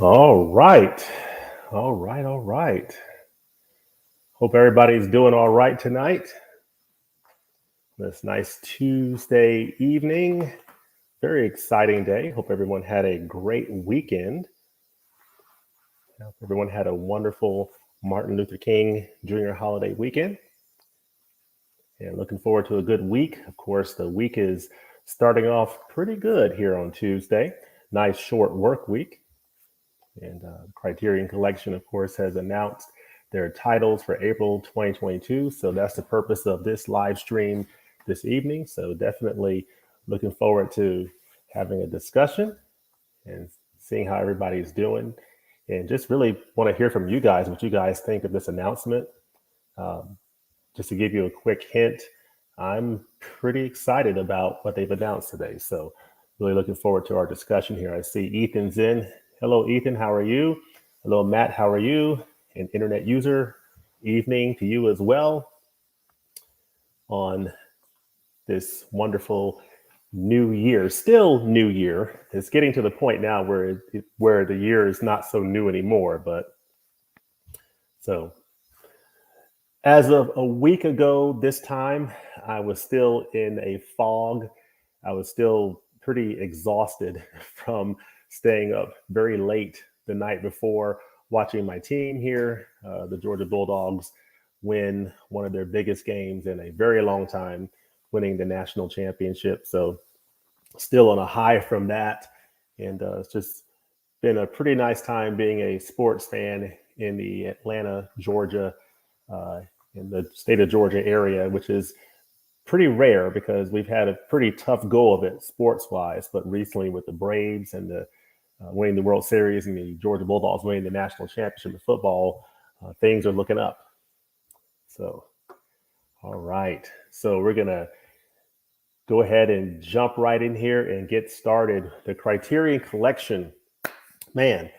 All right. All right. All right. Hope everybody's doing all right tonight. This nice Tuesday evening. Very exciting day. Hope everyone had a great weekend. Hope everyone had a wonderful Martin Luther King Jr. holiday weekend. And looking forward to a good week. Of course, the week is starting off pretty good here on Tuesday. Nice short work week. And Criterion Collection, of course, has announced their titles for April 2022. So that's the purpose of this live stream this evening. So definitely looking forward to having a discussion and seeing how everybody's doing. And just really want to hear from you guys what you guys think of this announcement. Um, just to give you a quick hint, I'm pretty excited about what they've announced today. So really looking forward to our discussion here. I see Ethan's in. Hello, Ethan. How are you? Hello, Matt. How are you? An internet user. Evening to you as well on this wonderful new year. Still new year. It's getting to the point now where the year is not so new anymore. But so as of a week ago, this time, I was still in a fog. I was still pretty exhausted from staying up very late the night before, watching my team here, the Georgia Bulldogs, win one of their biggest games in a very long time, winning the national championship. So, still on a high from that. And it's just been a pretty nice time being a sports fan in the Atlanta, Georgia, uh, in the state of Georgia area, which is pretty rare because we've had a pretty tough go of it sports wise. But recently, with the Braves and the winning the World Series and the Georgia Bulldogs winning the national championship in football, things are looking up. So, all right. So we're gonna go ahead and jump right in here and get started. The Criterion Collection, man,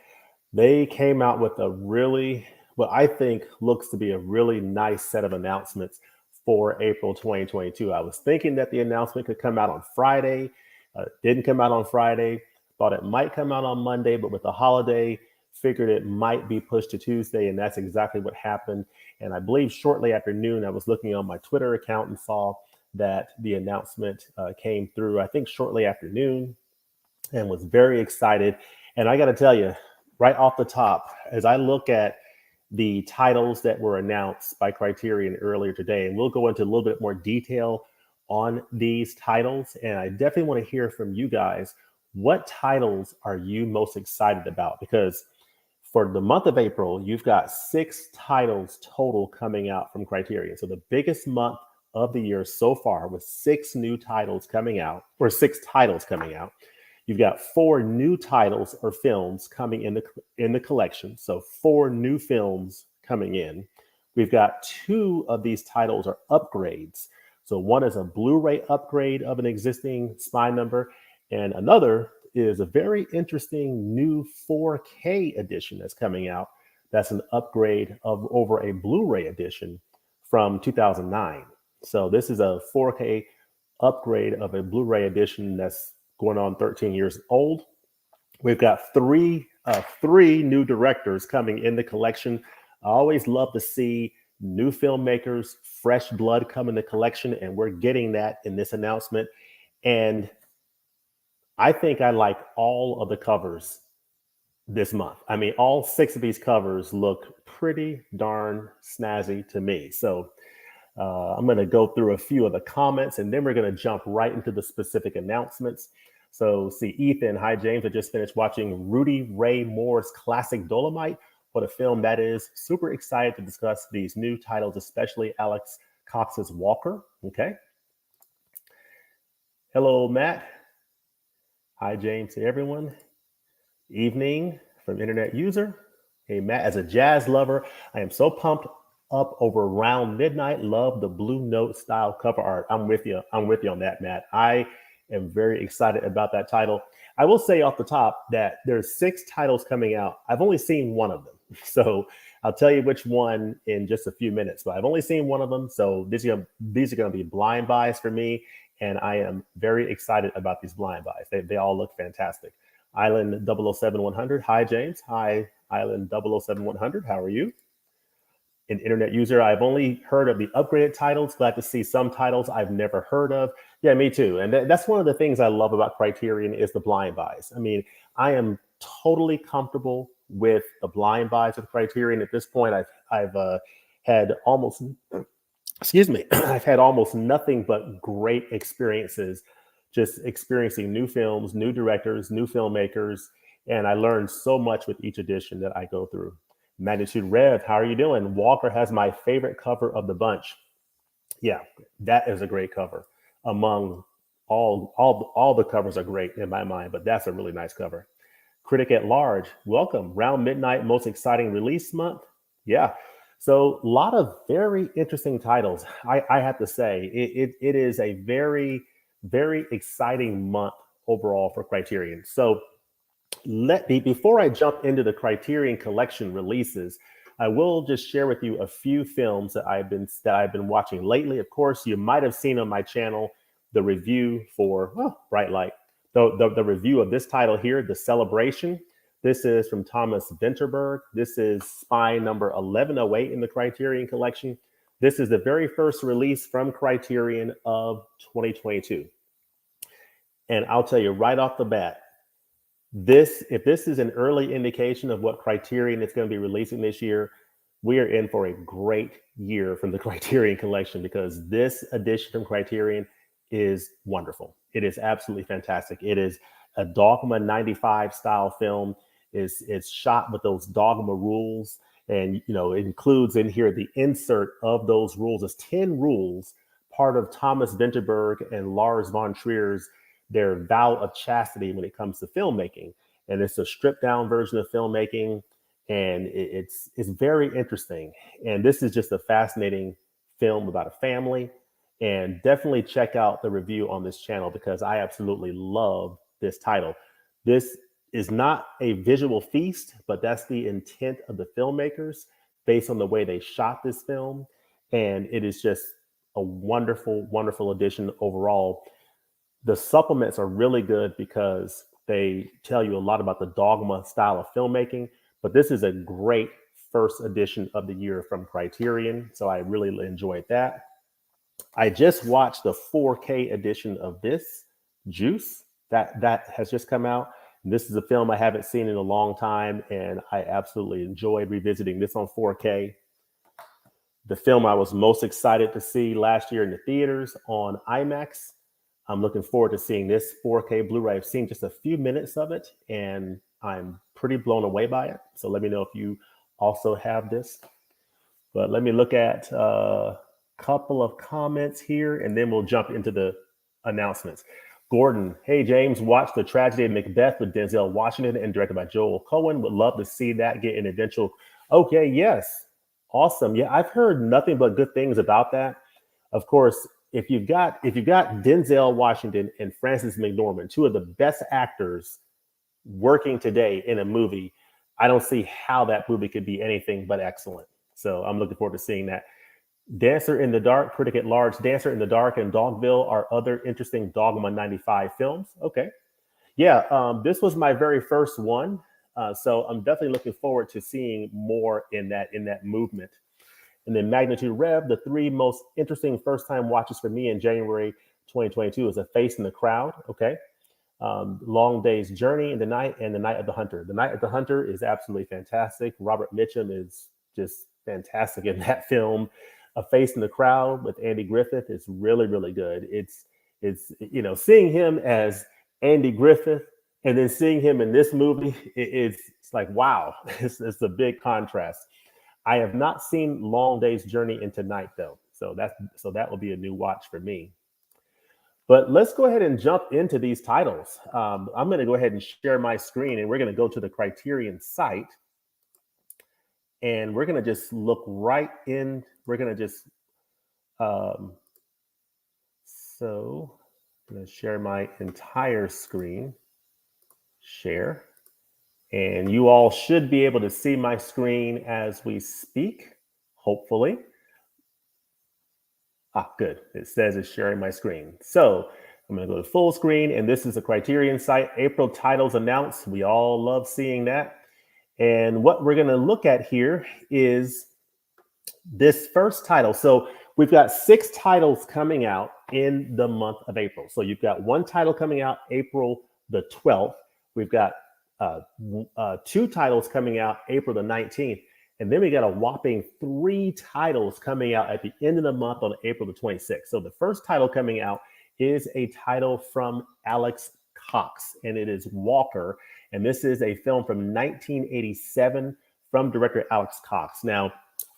they came out with a really, what I think looks to be a really nice set of announcements for April 2022. I was thinking that the announcement could come out on Friday. Didn't come out on Friday. Thought it might come out on Monday, but with the holiday, figured it might be pushed to Tuesday, and that's exactly what happened. And I believe shortly after noon, I was looking on my Twitter account and saw that the announcement came through, I think shortly after noon, and was very excited. And I got to tell you, right off the top, as I look at the titles that were announced by Criterion earlier today, and we'll go into a little bit more detail on these titles. And I definitely want to hear from you guys. What titles are you most excited about? Because for the month of April, you've got 6 titles total coming out from Criterion. So the biggest month of the year so far with 6 new titles coming out, or 6 titles coming out. You've got 4 new titles or films coming in the collection. So 4 new films coming in. We've got 2 of these titles are upgrades. So one is a Blu-ray upgrade of an existing spine number, and another is a very interesting new 4K edition that's coming out. That's an upgrade of over a Blu-ray edition from 2009. So this is a 4K upgrade of a Blu-ray edition that's going on 13 years old. We've got three new directors coming in the collection. I always love to see new filmmakers, fresh blood come in the collection, and we're getting that in this announcement. And I think I like all of the covers this month. I mean, all 6 of these covers look pretty darn snazzy to me. So I'm going to go through a few of the comments, and then we're going to jump right into the specific announcements. So, see, Ethan, hi, James. I just finished watching Rudy Ray Moore's classic Dolomite. What a film that is. Super excited to discuss these new titles, especially Alex Cox's Walker. Okay. Hello, Matt. Hi, James, to everyone. Evening from Internet User. Hey, Matt, as a jazz lover, I am so pumped up over Round Midnight. Love the Blue Note style cover art. I'm with you. I'm with you on that, Matt. I am very excited about that title. I will say off the top that there's 6 titles coming out. I've only seen one of them. So I'll tell you which one in just a few minutes, but I've only seen one of them. So these are going to be blind buys for me. And I am very excited about these blind buys. They all look fantastic. Island 007100. Hi, James. Hi, Island 007100. How are you? An internet user. I've only heard of the upgraded titles. Glad to see some titles I've never heard of. Yeah, me too. And that's one of the things I love about Criterion is the blind buys. I mean, I am totally comfortable with the blind buys of Criterion. At this point, I've had almost, excuse me, I've had almost nothing but great experiences, just experiencing new films, new directors, new filmmakers, and I learned so much with each edition that I go through. Magnitude Rev, how are you doing? Walker has my favorite cover of the bunch. Yeah, that is a great cover. Among all the covers are great in my mind, but that's a really nice cover. Critic at Large, welcome. Round midnight, most exciting release month. Yeah, so a lot of very interesting titles. I have to say, it is a very exciting month overall for Criterion. So let me, before I jump into the Criterion Collection releases, I will just share with you a few films that I've been watching lately. Of course, you might have seen on my channel the review for Bright Light. The review of this title here, The Celebration. This is from Thomas Vinterberg. This is spy number 1108 in the Criterion Collection. This is the very first release from Criterion of 2022. And I'll tell you right off the bat, if this is an early indication of what Criterion is going to be releasing this year, we are in for a great year from the Criterion Collection, because this edition from Criterion is wonderful. It is absolutely fantastic. It is a Dogma 95 style film. It's shot with those Dogma rules, and it includes in here the insert of those rules. It's 10 rules, part of Thomas Vinterberg and Lars von Trier's their vow of chastity when it comes to filmmaking. And it's a stripped down version of filmmaking, and it's very interesting. And this is just a fascinating film about a family. And definitely check out the review on this channel, because I absolutely love this title. This is not a visual feast, but that's the intent of the filmmakers based on the way they shot this film. And it is just a wonderful addition overall. The supplements are really good because they tell you a lot about the Dogma style of filmmaking, but this is a great first edition of the year from Criterion, so I really enjoyed that. I just watched the 4K edition of this, Juice, that has just come out. This is a film I haven't seen in a long time, and I absolutely enjoyed revisiting this on 4K. The film I was most excited to see last year in the theaters on IMAX. I'm looking forward to seeing this 4K Blu-ray. I've seen just a few minutes of it, and I'm pretty blown away by it. So let me know if you also have this. But let me look at a couple of comments here, and then we'll jump into the announcements. Gordon, hey, James, watched The Tragedy of Macbeth with Denzel Washington and directed by Joel Cohen. Would love to see that get an eventual. Okay, yes. Awesome. Yeah, I've heard nothing but good things about that. Of course, if you've got Denzel Washington and Frances McDormand, two of the best actors working today in a movie, I don't see how that movie could be anything but excellent. So I'm looking forward to seeing that. Dancer in the Dark, Critic at Large, Dancer in the Dark, and Dogville are other interesting Dogma 95 films. Okay. Yeah, this was my very first one. So I'm definitely looking forward to seeing more in that movement. And then Magnitude Rev, the three most interesting first-time watches for me in January 2022 is A Face in the Crowd. Okay. Long Day's Journey in the Night, and The Night of the Hunter. The Night of the Hunter is absolutely fantastic. Robert Mitchum is just fantastic in that film. A Face in the Crowd with Andy Griffith is really good. It's seeing him as Andy Griffith and then seeing him in this movie, it's like, wow, it's a big contrast. I have not seen Long Day's Journey into Night though, so that will be a new watch for me. But let's go ahead and jump into these titles. I'm going to go ahead and share my screen, and we're going to go to the Criterion site, and we're going to just look right in. We're going to just so I'm going to share my entire screen. Share. And you all should be able to see my screen as we speak, hopefully. Good. It says it's sharing my screen. So I'm going to go to full screen, and this is the Criterion site. April titles announced. We all love seeing that. And what we're going to look at here is this first title. So we've got 6 titles coming out in the month of April. So you've got one title coming out April the 12th. We've got 2 titles coming out April the 19th. And then we got a whopping 3 titles coming out at the end of the month on April the 26th. So the first title coming out is a title from Alex Cox, and it is Walker. And this is a film from 1987 from director Alex Cox. Now,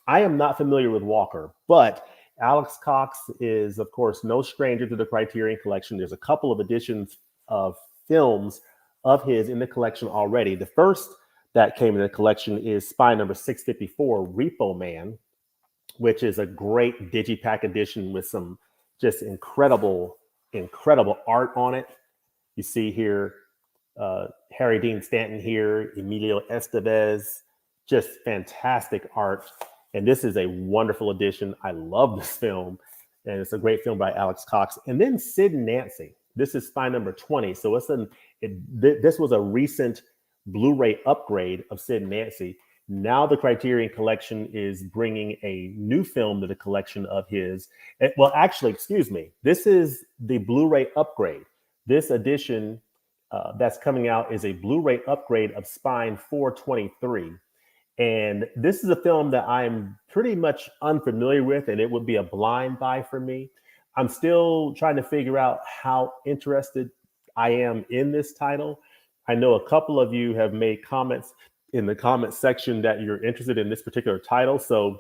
I am not familiar with Walker, but Alex Cox is, of course, no stranger to the Criterion Collection. There's a couple of editions of films of his in the collection already. The first that came in the collection is Spy number 654, Repo Man, which is a great digipack edition with some just incredible art on it. You see here Harry Dean Stanton here, Emilio Estevez, just fantastic art. And this is a wonderful edition. I love this film, and it's a great film by Alex Cox. And then Sid and Nancy. This is Spy number 20. So this was a recent Blu-ray upgrade of Sid and Nancy. Now the Criterion Collection is bringing a new film to the collection of his. Well, actually, excuse me. This is the Blu-ray upgrade. This edition that's coming out is a Blu-ray upgrade of Spine 423. And this is a film that I'm pretty much unfamiliar with, and it would be a blind buy for me. I'm still trying to figure out how interested I am in this title. I know a couple of you have made comments in the comment section that you're interested in this particular title. So,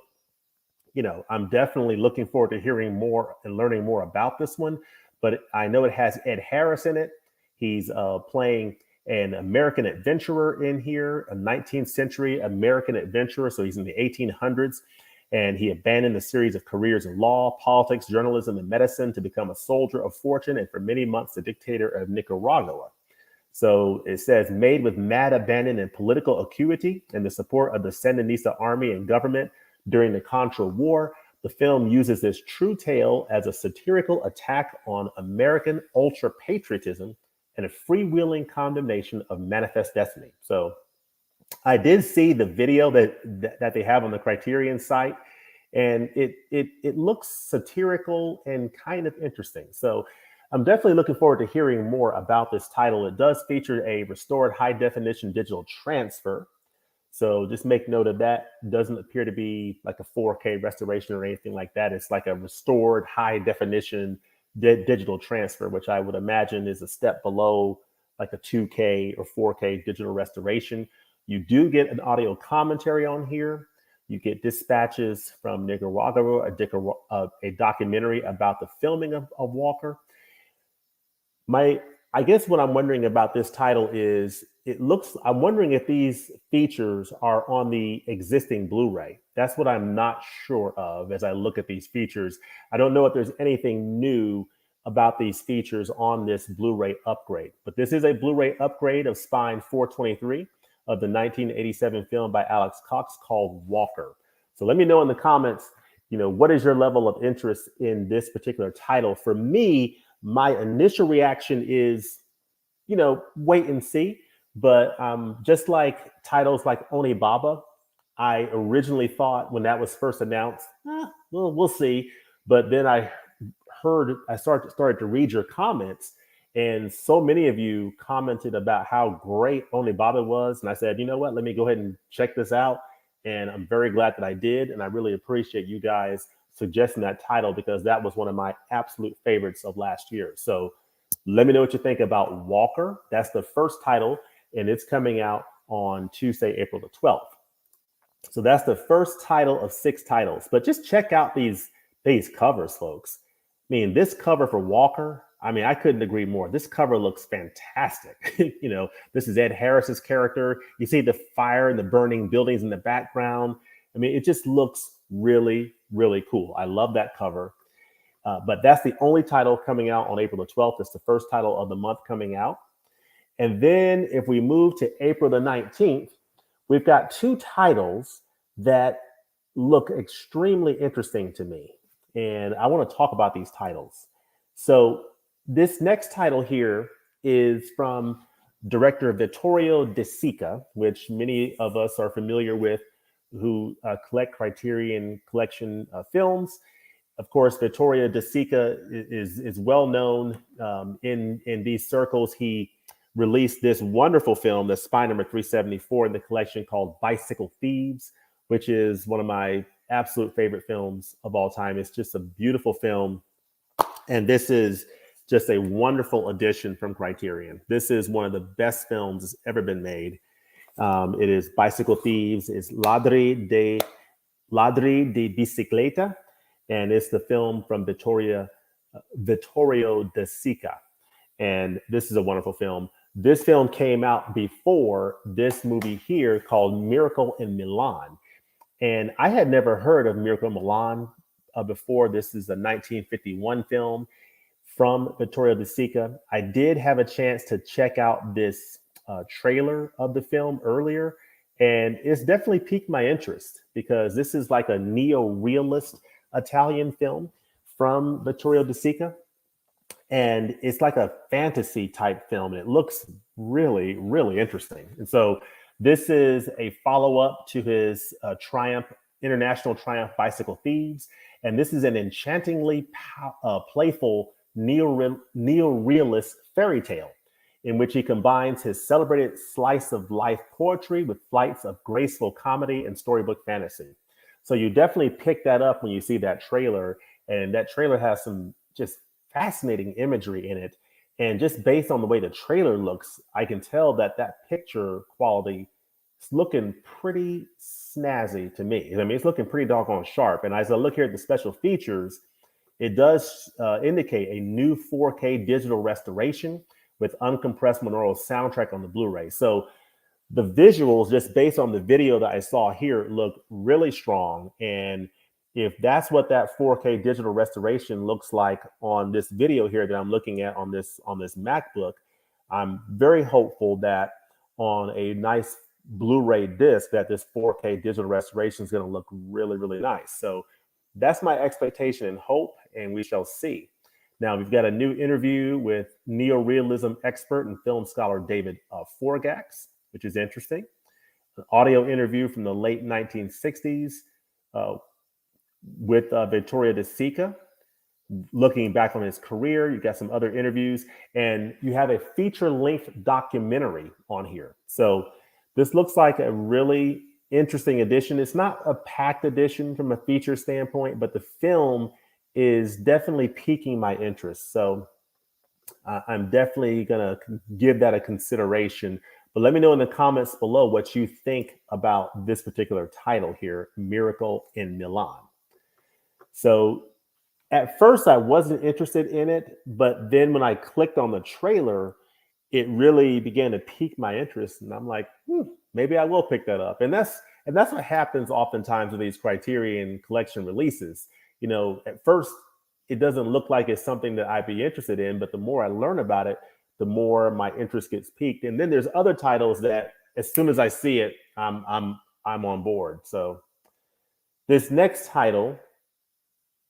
I'm definitely looking forward to hearing more and learning more about this one. But I know it has Ed Harris in it. He's playing an American adventurer in here, a 19th century American adventurer. So he's in the 1800s, and he abandoned a series of careers in law, politics, journalism, and medicine to become a soldier of fortune, and for many months, the dictator of Nicaragua. So it says, made with mad abandon and political acuity and the support of the Sandinista army and government during the Contra War, the film uses this true tale as a satirical attack on American ultra-patriotism and a freewheeling condemnation of manifest destiny. So I did see the video that they have on the Criterion site, and it looks satirical and kind of interesting. So I'm definitely looking forward to hearing more about this title. It does feature a restored high definition digital transfer. So just make note of that. It doesn't appear to be like a 4K restoration or anything like that. It's like a restored high definition digital transfer, which I would imagine is a step below like a 2K or 4K digital restoration. You do get an audio commentary on here. You get dispatches from Nicaragua, a documentary about the filming of Walker. I guess what I'm wondering about this title is I'm wondering if these features are on the existing Blu-ray. That's what I'm not sure of as I look at these features. I don't know if there's anything new about these features on this Blu-ray upgrade, but this is a Blu-ray upgrade of Spine 423 of the 1987 film by Alex Cox called Walker. So let me know in the comments, what is your level of interest in this particular title? For me, my initial reaction is, wait and see. But just like titles like Onibaba, I originally thought when that was first announced, we'll see. But then I started to read your comments, and so many of you commented about how great Onibaba was. And I said, you know what, let me go ahead and check this out. And I'm very glad that I did. And I really appreciate you guys suggesting that title, because that was one of my absolute favorites of last year. So let me know what you think about Walker. That's the first title, and it's coming out on Tuesday, April the 12th. So that's the first title of 6 titles. But just check out these covers, folks. I mean, this cover for Walker, I couldn't agree more. This cover looks fantastic. This is Ed Harris's character. You see the fire and the burning buildings in the background. It just looks really, really cool. I love that cover. But that's the only title coming out on April the 12th. It's the first title of the month coming out. And then if we move to April the 19th, we've got 2 titles that look extremely interesting to me. And I want to talk about these titles. So This next title here is from director Vittorio De Sica, which many of us are familiar with who collect Criterion Collection films. Of course, Vittorio De Sica is well known in these circles. He released this wonderful film, the spy number 374 in the collection called Bicycle Thieves, which is one of my absolute favorite films of all time. It's just a beautiful film. And this is just a wonderful addition from Criterion. This is one of the best films that's ever been made. It is Bicycle Thieves. It's Ladri de Bicicleta, and it's the film from Vittorio De Sica. And this is a wonderful film. This film came out before this movie here called Miracle in Milan. And I had never heard of Miracle in Milan before. This is a 1951 film from Vittorio De Sica. I did have a chance to check out this trailer of the film earlier, and it's definitely piqued my interest because this is like a neo-realist Italian film from Vittorio De Sica. And it's like a fantasy type film, and it looks really, really interesting. And so this is a follow-up to his International Triumph Bicycle Thieves. And this is an enchantingly playful neo-realist fairy tale in which he combines his celebrated slice of life poetry with flights of graceful comedy and storybook fantasy. So you definitely pick that up when you see that trailer. And that trailer has some just fascinating imagery in it. And just based on the way the trailer looks, I can tell that that picture quality is looking pretty snazzy to me. I mean, it's looking pretty doggone sharp. And as I look here at the special features, it does indicate a new 4K digital restoration with uncompressed monaural soundtrack on the Blu-ray. So the visuals, just based on the video that I saw here, look really strong. And if that's what that 4K digital restoration looks like on this video here that I'm looking at on this MacBook, I'm very hopeful that on a nice Blu-ray disc that this 4K digital restoration is going to look really, really nice. So that's my expectation and hope, and we shall see. Now, we've got a new interview with neo-realism expert and film scholar David Forgax, which is interesting. An audio interview from the late 1960s with Vittorio De Sica, looking back on his career. You got some other interviews, and you have a feature-length documentary on here. So this looks like a really interesting edition. It's not a packed edition from a feature standpoint, but the film is definitely piquing my interest. So I'm definitely going to give that a consideration. But let me know in the comments below what you think about this particular title here, Miracle in Milan. So at first I wasn't interested in it, but then when I clicked on the trailer, it really began to pique my interest. And I'm like, maybe I will pick that up. And that's what happens oftentimes with these Criterion Collection releases. You know, at first it doesn't look like it's something that I'd be interested in, but the more I learn about it, the more my interest gets piqued. And then there's other titles that as soon as I see it, I'm on board. So this next title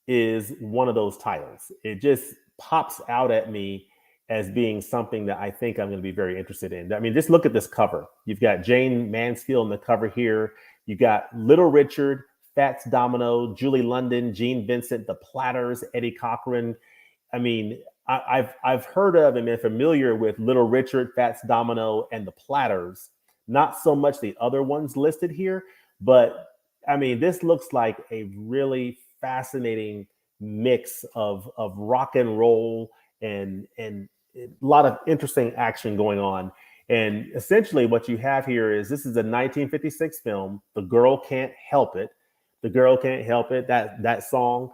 is one of those titles. It just pops out at me as being something that I think I'm going to be very interested in. I mean, just look at this cover. You've got Jane Mansfield in the cover here. You got Little Richard, Fats Domino, Julie London, Gene Vincent, The Platters, Eddie Cochran. I mean, I've heard of and been familiar with Little Richard, Fats Domino, and The Platters. Not so much the other ones listed here, but I mean, this looks like a really fascinating mix of rock and roll and a lot of interesting action going on. And essentially what you have here is this is a 1956 film, The Girl Can't Help It. The Girl Can't Help It. That song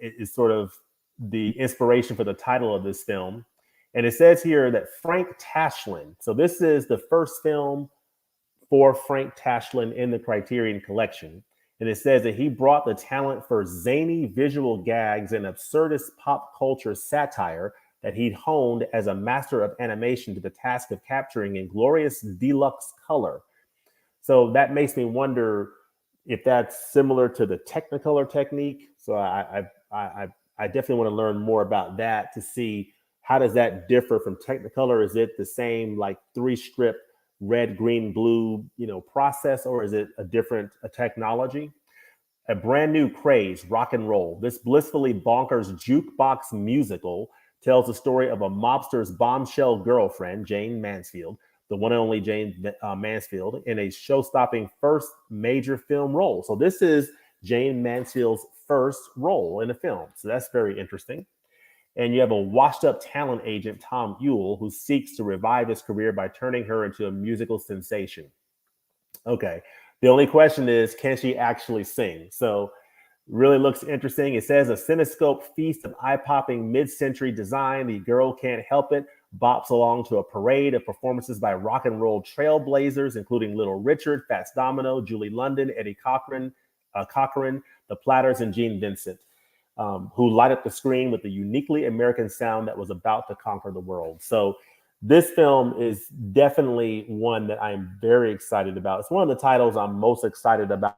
is sort of the inspiration for the title of this film. And it says here that Frank Tashlin, so this is the first film for Frank Tashlin in the Criterion Collection. And it says that he brought the talent for zany visual gags and absurdist pop culture satire that he'd honed as a master of animation to the task of capturing in glorious deluxe color. So that makes me wonder if that's similar to the Technicolor technique. So I I definitely want to learn more about that to see how does that differ from Technicolor. Is it the same like 3-strip red, green, blue, process, or is it a different technology? A brand new craze, rock and roll. This blissfully bonkers jukebox musical tells the story of a mobster's bombshell girlfriend, Jane Mansfield, the one and only Jane Mansfield, in a show-stopping first major film role. So this is Jane Mansfield's first role in a film. So that's very interesting. And you have a washed-up talent agent, Tom Ewell, who seeks to revive his career by turning her into a musical sensation. Okay. The only question is, can she actually sing? So really looks interesting. It says a cinescope feast of eye-popping mid-century design. The girl can't help it bops along to a parade of performances by rock and roll trailblazers, including Little Richard, Fats Domino, Julie London, Eddie Cochran, The Platters, and Gene Vincent, who light up the screen with the uniquely American sound that was about to conquer the world. So this film is definitely one that I'm very excited about. It's one of the titles I'm most excited about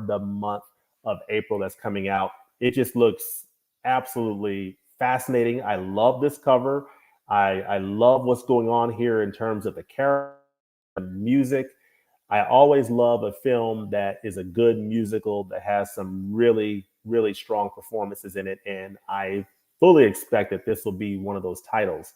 the month of April that's coming out. It just looks absolutely fascinating. I love this cover. I love what's going on here in terms of the character, the music. I always love a film that is a good musical that has some really, really strong performances in it. And I fully expect that this will be one of those titles.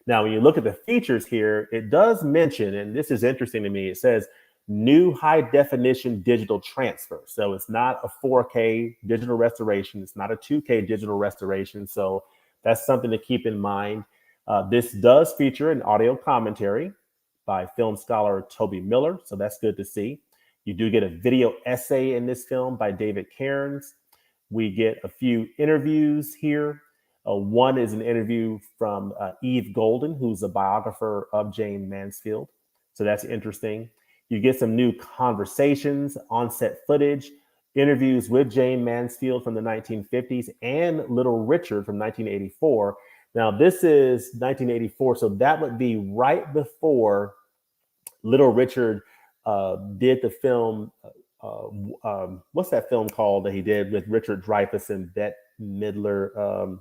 Now, when you look at the features here, it does mention, and this is interesting to me, it says new high definition digital transfer. So it's not a 4K digital restoration. It's not a 2K digital restoration. So that's something to keep in mind. This does feature an audio commentary by film scholar Toby Miller. So that's good to see. You do get a video essay in this film by David Cairns. We get a few interviews here. One is an interview from Eve Golden, who's a biographer of Jane Mansfield. So that's interesting. You get some new conversations, on-set footage, interviews with Jane Mansfield from the 1950s and Little Richard from 1984. Now, this is 1984, so that would be right before Little Richard did the film. What's that film called that he did with Richard Dreyfuss and Bette Midler?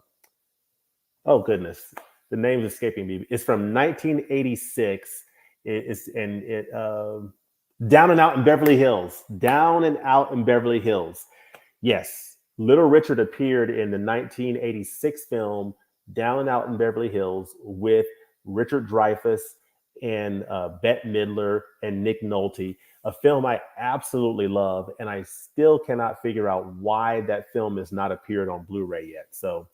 Oh goodness, the name's escaping me. It's from 1986. Down and Out in Beverly Hills. Down and Out in Beverly Hills. Yes, Little Richard appeared in the 1986 film Down and Out in Beverly Hills with Richard Dreyfuss and Bette Midler and Nick Nolte, a film I absolutely love, and I still cannot figure out why that film has not appeared on Blu-ray yet. So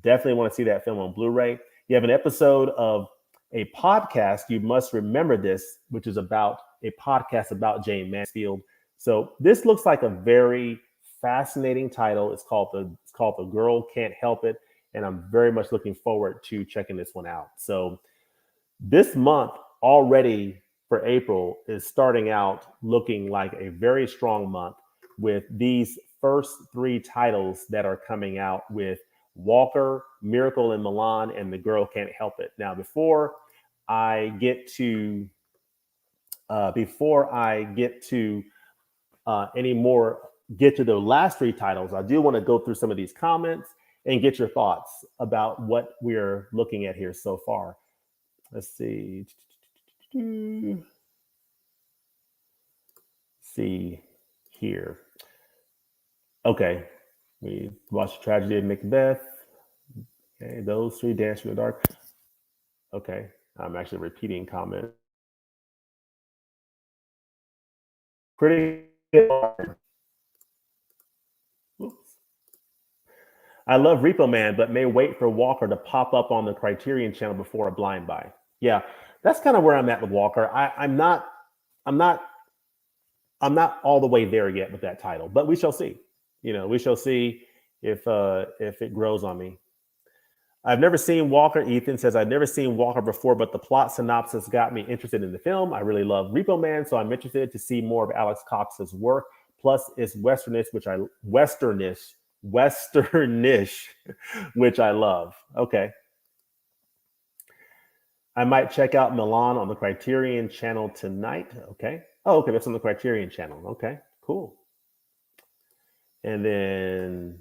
definitely want to see that film on Blu-ray. You have an episode of a podcast, You Must Remember This, which is about a podcast about Jane Mansfield. So this looks like a very fascinating title. It's called The Girl Can't Help It, and I'm very much looking forward to checking this one out. So this month already for April is starting out looking like a very strong month with these first 3 titles that are coming out with Walker, Miracle in Milan, and The Girl Can't Help It. Now, before I get to get to the last 3 titles, I do want to go through some of these comments and get your thoughts about what we're looking at here so far. Let's see. See here. Okay. We watched Tragedy of Macbeth. Okay, those 3, Dancing in the Dark. Okay, I'm actually repeating comment. Pretty hard. Oops. I love Repo Man, but may wait for Walker to pop up on the Criterion channel before a blind buy. Yeah, that's kind of where I'm at with Walker. I'm not all the way there yet with that title, but we shall see. We shall see if it grows on me. I've never seen Walker. Ethan says, I've never seen Walker before, but the plot synopsis got me interested in the film. I really love Repo Man, so I'm interested to see more of Alex Cox's work. Plus, it's westernish, which I love. Okay. I might check out Milan on the Criterion channel tonight. Okay. Oh, okay. That's on the Criterion channel. Okay, cool. And then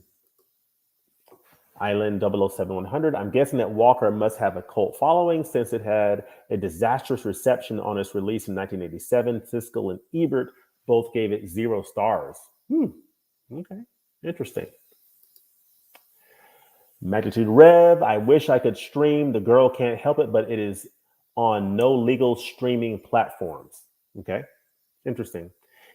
Island 007-100. I'm guessing that Walker must have a cult following since it had a disastrous reception on its release in 1987. Siskel and Ebert both gave it 0 stars. Okay, interesting. Magnitude Rev. I wish I could stream The Girl Can't Help It, but it is on no legal streaming platforms. Okay, interesting.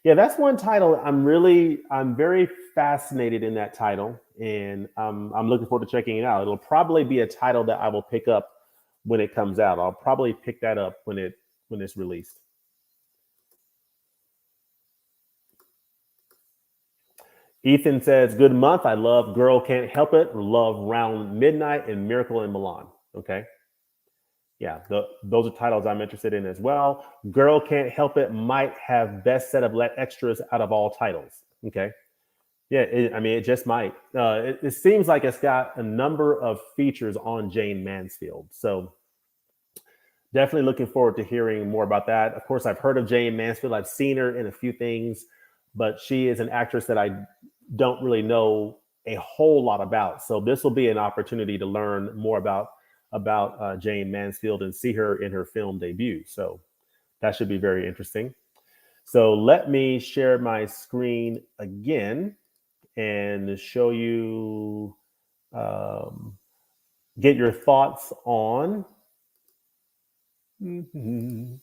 Yeah, that's one title I'm very fascinated in that title, and I'm looking forward to checking it out. It'll probably be a title that I will pick up when it comes out. I'll probably pick that up when it's released. Ethan says, "Good month. I love Girl Can't Help It. Love Round Midnight and Miracle in Milan." Okay, yeah, those are titles I'm interested in as well. Girl Can't Help It might have best set of extras out of all titles. Okay. Yeah, I mean, it just might. It seems like it's got a number of features on Jane Mansfield. So definitely looking forward to hearing more about that. Of course, I've heard of Jane Mansfield. I've seen her in a few things, but she is an actress that I don't really know a whole lot about. So this will be an opportunity to learn more about Jane Mansfield and see her in her film debut. So that should be very interesting. So let me share my screen again and show you, get your thoughts on, and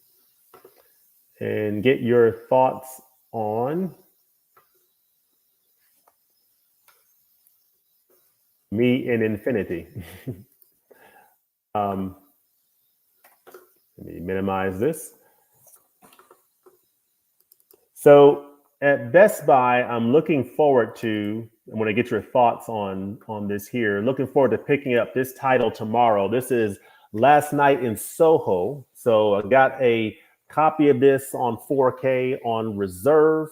get your thoughts on Me in Infinity. Let me minimize this. So at Best Buy, I'm looking forward to, I want to get your thoughts on this here. Looking forward to picking up this title tomorrow. This is Last Night in Soho. So I got a copy of this on 4K on reserve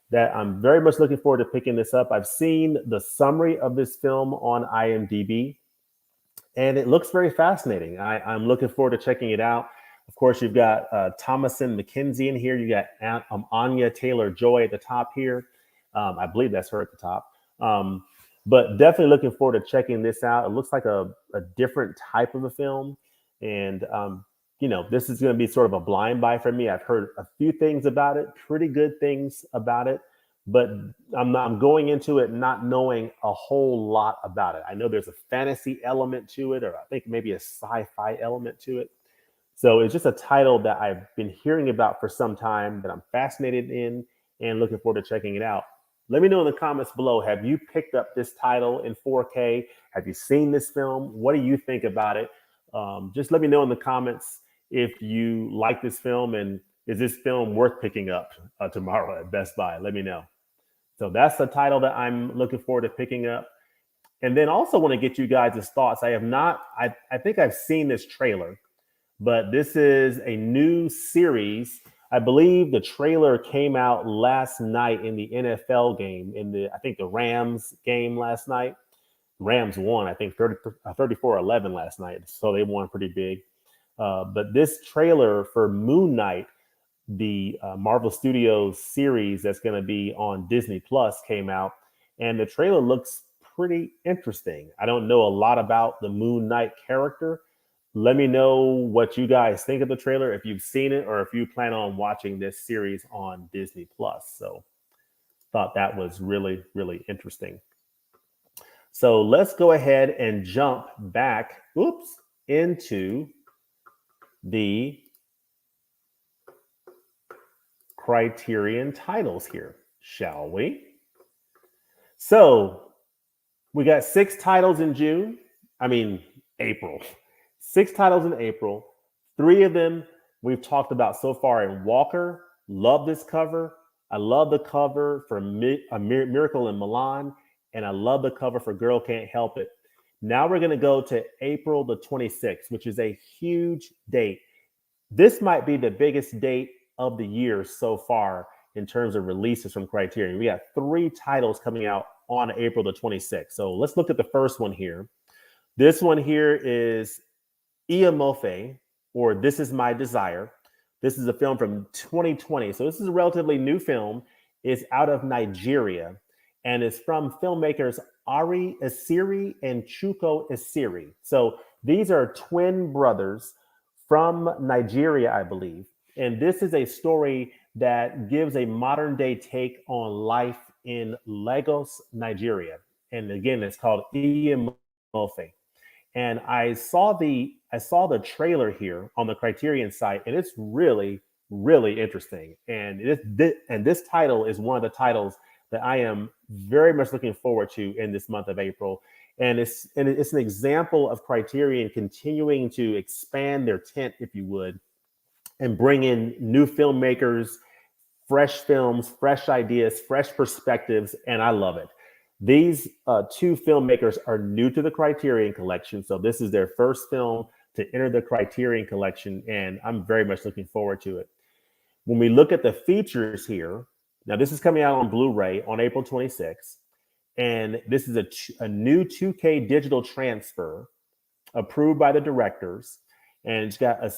that I'm very much looking forward to picking this up. I've seen the summary of this film on IMDb, and it looks very fascinating. I'm looking forward to checking it out. Of course, you've got Thomasin McKenzie in here. You got Anya Taylor-Joy at the top here. I believe that's her at the top. But definitely looking forward to checking this out. It looks like a different type of a film. And, this is going to be sort of a blind buy for me. I've heard a few things about it, pretty good things about it. But I'm going into it not knowing a whole lot about it. I know there's a fantasy element to it, or I think maybe a sci-fi element to it. So it's just a title that I've been hearing about for some time that I'm fascinated in and looking forward to checking it out. Let me know in the comments below, have you picked up this title in 4K? Have you seen this film? What do you think about it? Just let me know in the comments if you like this film, and is this film worth picking up tomorrow at Best Buy? Let me know. So that's the title that I'm looking forward to picking up. And then also want to get you guys' thoughts. I think I've seen this trailer, but this is a new series. I believe the trailer came out last night in the NFL game, I think the Rams game last night. Rams won, I think 34-11 last night. So they won pretty big. But this trailer for Moon Knight, the Marvel Studios series that's going to be on Disney Plus, came out, and the trailer looks pretty interesting. I don't know a lot about the Moon Knight character. Let me know what you guys think of the trailer, if you've seen it, or if you plan on watching this series on Disney Plus. So thought that was really, really interesting. So let's go ahead and jump back, into the Criterion titles here, shall we? So we got 6 titles in April. 6 titles in April. 3 of them we've talked about so far in Walker. Love this cover. I love the cover for Miracle in Milan, and I love the cover for Girl Can't Help It. Now we're going to go to April the 26th, which is a huge date. This might be the biggest date of the year so far in terms of releases from Criterion. We got 3 titles coming out on April the 26th. So let's look at the first one here. This one here is Iamofe, or This Is My Desire. This is a film from 2020. So this is a relatively new film. It's out of Nigeria. and it's from filmmakers Ari Asiri and Chuko Asiri. So these are twin brothers from Nigeria, I believe. And this is a story that gives a modern day take on life in Lagos, Nigeria. And again, it's called Iyamofe. And I saw the trailer here on the Criterion site, and it's really interesting. And this title is one of the titles that I am very much looking forward to in this month of April. And it's an example of Criterion continuing to expand their tent, if you would, and bring in new filmmakers, fresh films, fresh ideas, fresh perspectives, and I love it. These two filmmakers are new to the Criterion Collection, so this is their first film to enter the Criterion Collection, and I'm very much looking forward to it. When we look at the features here, now this is coming out on Blu-ray on April 26th, and this is a new 2K digital transfer approved by the directors, and it's got a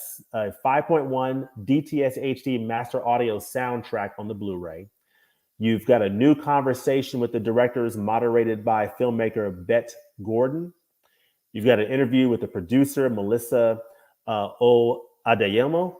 5.1 DTS HD master audio soundtrack on the Blu-ray. You've got a new conversation with the directors moderated by filmmaker Bet Gordon. You've got an interview with the producer, Melissa O. Adeyemo.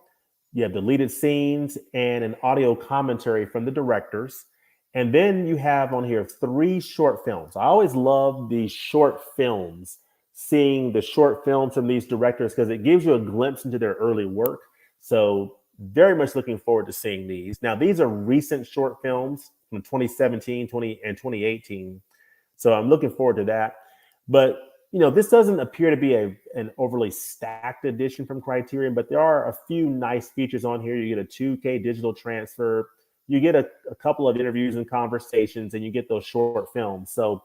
You have deleted scenes and an audio commentary from the directors. And then you have on here 3 short films. I always love these short films, seeing the short films from these directors, because it gives you a glimpse into their early work. So very much looking forward to seeing these. Now, these are recent short films from 2017, and 2018. So I'm looking forward to that. But, this doesn't appear to be an overly stacked edition from Criterion, but there are a few nice features on here. You get a 2K digital transfer, you get a couple of interviews and conversations, and you get those short films. So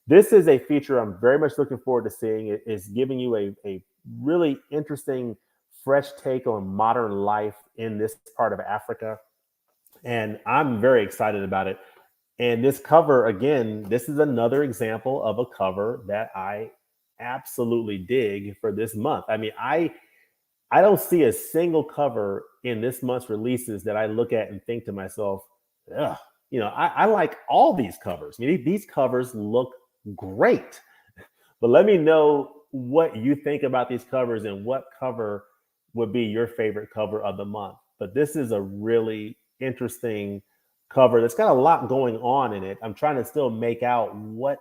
this is a feature I'm very much looking forward to seeing. It is giving you a really interesting, fresh take on modern life in this part of Africa. And I'm very excited about it. And this cover, again, this is another example of a cover that I absolutely dig for this month. I mean, I don't see a single cover in this month's releases that I look at and think to myself, ugh, I like all these covers. I mean, these covers look great. But let me know what you think about these covers and what cover would be your favorite cover of the month. But this is a really interesting cover that's got a lot going on in it. I'm trying to still make out what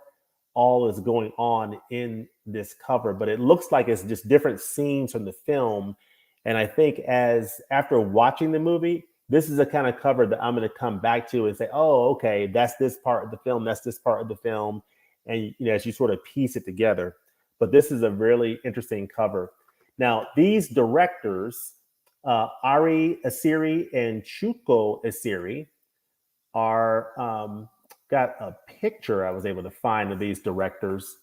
all is going on in this cover, but it looks like it's just different scenes from the film. And I think after watching the movie, this is the kind of cover that I'm going to come back to and say, oh, okay, that's this part of the film, that's this part of the film. And as you sort of piece it together. But this is a really interesting cover. Now, these directors, Ari Asiri and Chuko Asiri, are got a picture I was able to find of these directors.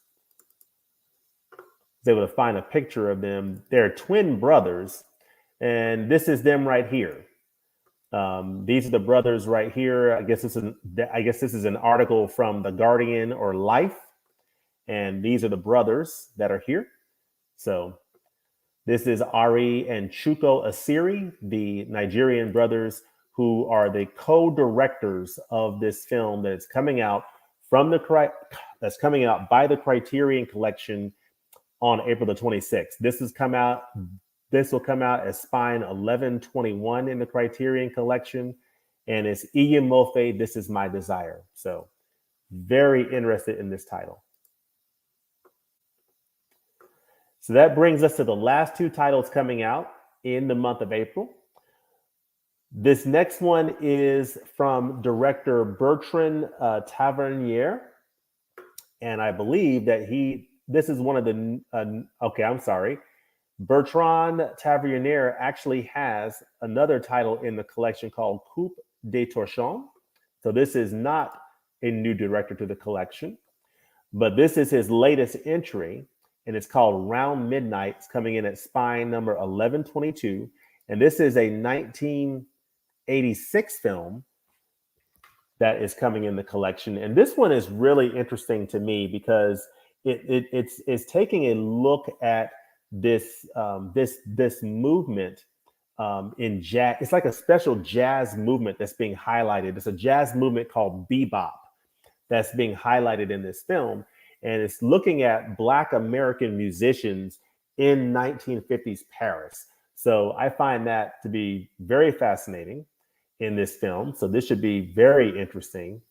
I was able to find a picture of them. They're twin brothers, and this is them right here. These are the brothers right here. I guess this is an article from The Guardian or Life, and these are the brothers that are here. So this is Ari and Chuko Asiri, the Nigerian brothers who are the co-directors of this film that's coming out by the Criterion Collection on April the 26th. This will come out as Spine 1121 in the Criterion Collection, and it's Iyamofe, This Is My Desire. So very interested in this title. So that brings us to the last 2 titles coming out in the month of April. This next one is from director Bertrand Tavernier, and I believe that this is one of the Bertrand Tavernier actually has another title in the collection called Coupe de Torchon. So this is not a new director to the collection, but this is his latest entry, and it's called Round Midnight. It's coming in at Spine number 1122, and this is a 1986 film that is coming in the collection. And this one is really interesting to me because it's taking a look at this movement in jazz. It's like a special jazz movement that's being highlighted. It's a jazz movement called bebop that's being highlighted in this film. And it's looking at Black American musicians in 1950s Paris. So I find that to be very fascinating in this film. So this should be very interesting.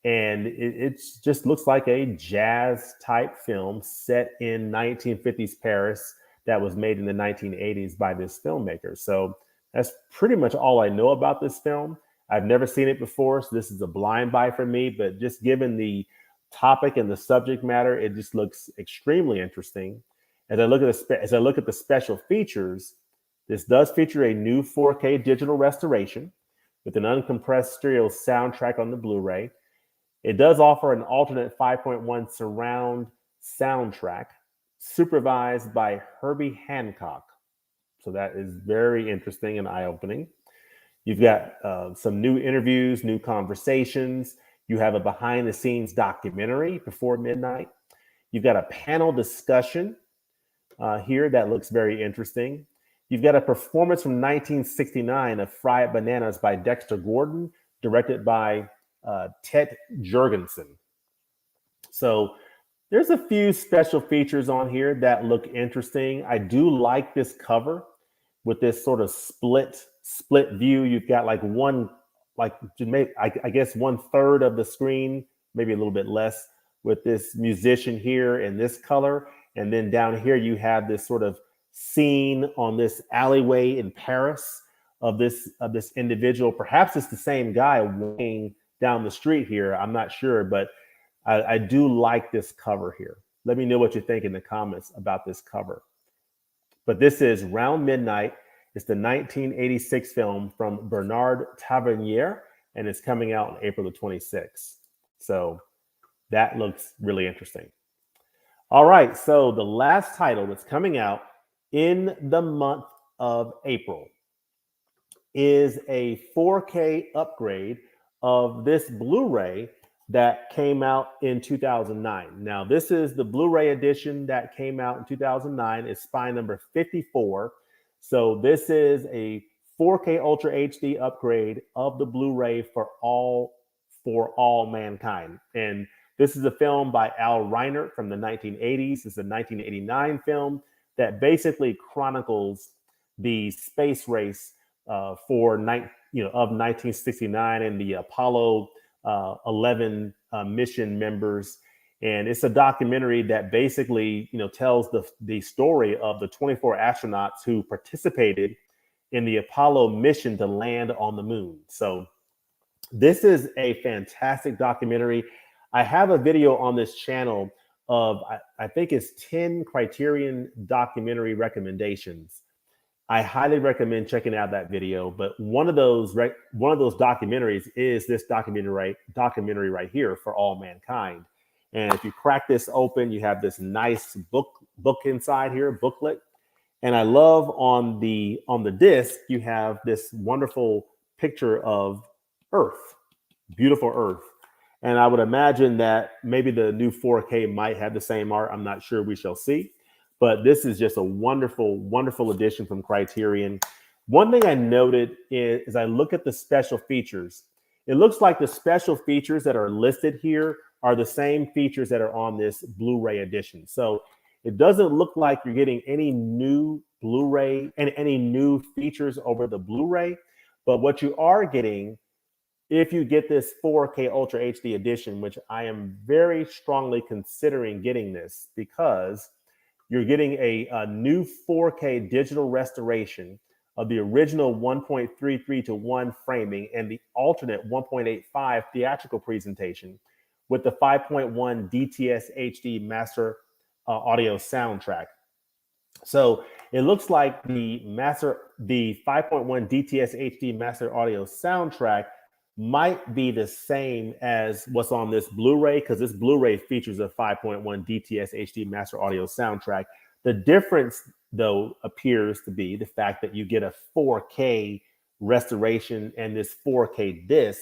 And it just looks like a jazz type film set in 1950s Paris that was made in the 1980s by this filmmaker. So that's pretty much all I know about this film. I've never seen it before, so this is a blind buy for me. But just given the topic and the subject matter, it just looks extremely interesting. As I look at the special features, this does feature a new 4K digital restoration with an uncompressed stereo soundtrack on the Blu-ray. It does offer an alternate 5.1 surround soundtrack supervised by Herbie Hancock. So that is very interesting and eye-opening. You've got some new interviews, new conversations. You have a behind-the-scenes documentary, Before Midnight. You've got a panel discussion here that looks very interesting. You've got a performance from 1969 of Fried Bananas by Dexter Gordon, directed by Ted Jurgensen. So there's a few special features on here that look interesting. I do like this cover with this sort of split view. You've got like I guess 1/3 of the screen, maybe a little bit less, with this musician here in this color. And then down here, you have this sort of scene on this alleyway in Paris of this individual. Perhaps it's the same guy walking down the street here. I'm not sure, but I do like this cover here. Let me know what you think in the comments about this cover. But this is Round Midnight. It's the 1986 film from Bernard Tavernier, and it's coming out on April the 26th. So that looks really interesting. All right, so the last title that's coming out in the month of April is a 4K upgrade of this Blu-ray that came out in 2009. Now, this is the Blu-ray edition that came out in 2009. It's spine number 54. So this is a 4K Ultra HD upgrade of the Blu-ray for all mankind. And this is a film by Al Reinert from the 1980s. It's a 1989 film that basically chronicles the space race of 1969 and the Apollo 11 mission members. And it's a documentary that basically, tells the story of the 24 astronauts who participated in the Apollo mission to land on the moon. So this is a fantastic documentary. I have a video on this channel of, I think it's 10 Criterion documentary recommendations. I highly recommend checking out that video. But one of those documentaries is this documentary right here, For All Mankind. And if you crack this open, you have this nice book inside here, booklet. And I love on the disc, you have this wonderful picture of Earth, beautiful Earth. And I would imagine that maybe the new 4K might have the same art. I'm not sure, we shall see. But this is just a wonderful, wonderful addition from Criterion. One thing I noted is I look at the special features. It looks like the special features that are listed here are the same features that are on this Blu-ray edition. So it doesn't look like you're getting any new Blu-ray and any new features over the Blu-ray. But what you are getting, if you get this 4K Ultra HD edition, which I am very strongly considering getting this, because you're getting a new 4K digital restoration of the original 1.33:1 framing and the alternate 1.85 theatrical presentation with the 5.1 DTS HD master audio soundtrack. So it looks like the 5.1 DTS HD master audio soundtrack might be the same as what's on this Blu-ray, because this Blu-ray features a 5.1 DTS HD master audio soundtrack. The difference, though, appears to be the fact that you get a 4K restoration and this 4K disc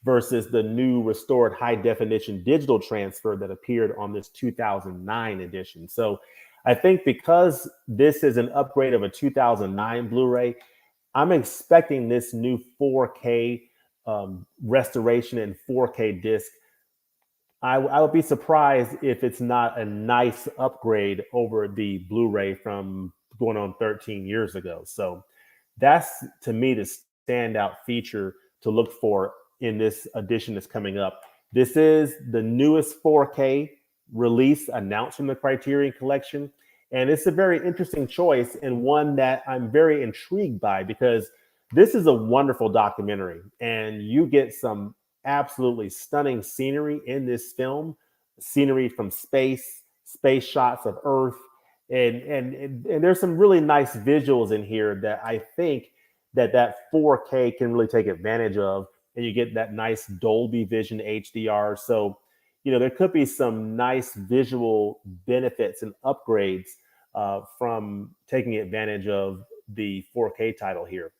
versus the new restored high definition digital transfer that appeared on this 2009 edition. So I think because this is an upgrade of a 2009 Blu-ray, I'm expecting this new 4K restoration and 4K disc I would be surprised if it's not a nice upgrade over the Blu-ray from going on 13 years ago. So that's to me the standout feature to look for in this edition that's coming up. This is the newest 4K release announced from the Criterion Collection. And it's a very interesting choice and one that I'm very intrigued by because this is a wonderful documentary and you get some absolutely stunning scenery in this film, scenery from space, space shots of Earth, and there's some really nice visuals in here that I think that 4K can really take advantage of, and you get that nice Dolby Vision HDR. So, there could be some nice visual benefits and upgrades from taking advantage of the 4K title here.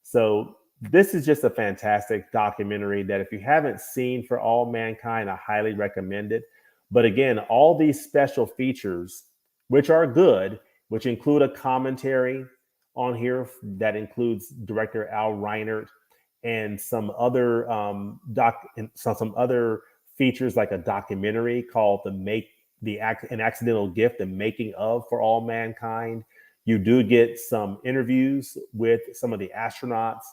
So this is just a fantastic documentary that if you haven't seen For All Mankind, I highly recommend it. But again, all these special features, which are good, which include a commentary on here that includes director Al Reinert and some other some other features like a documentary called an Accidental Gift, the making of For All Mankind. You do get some interviews with some of the astronauts.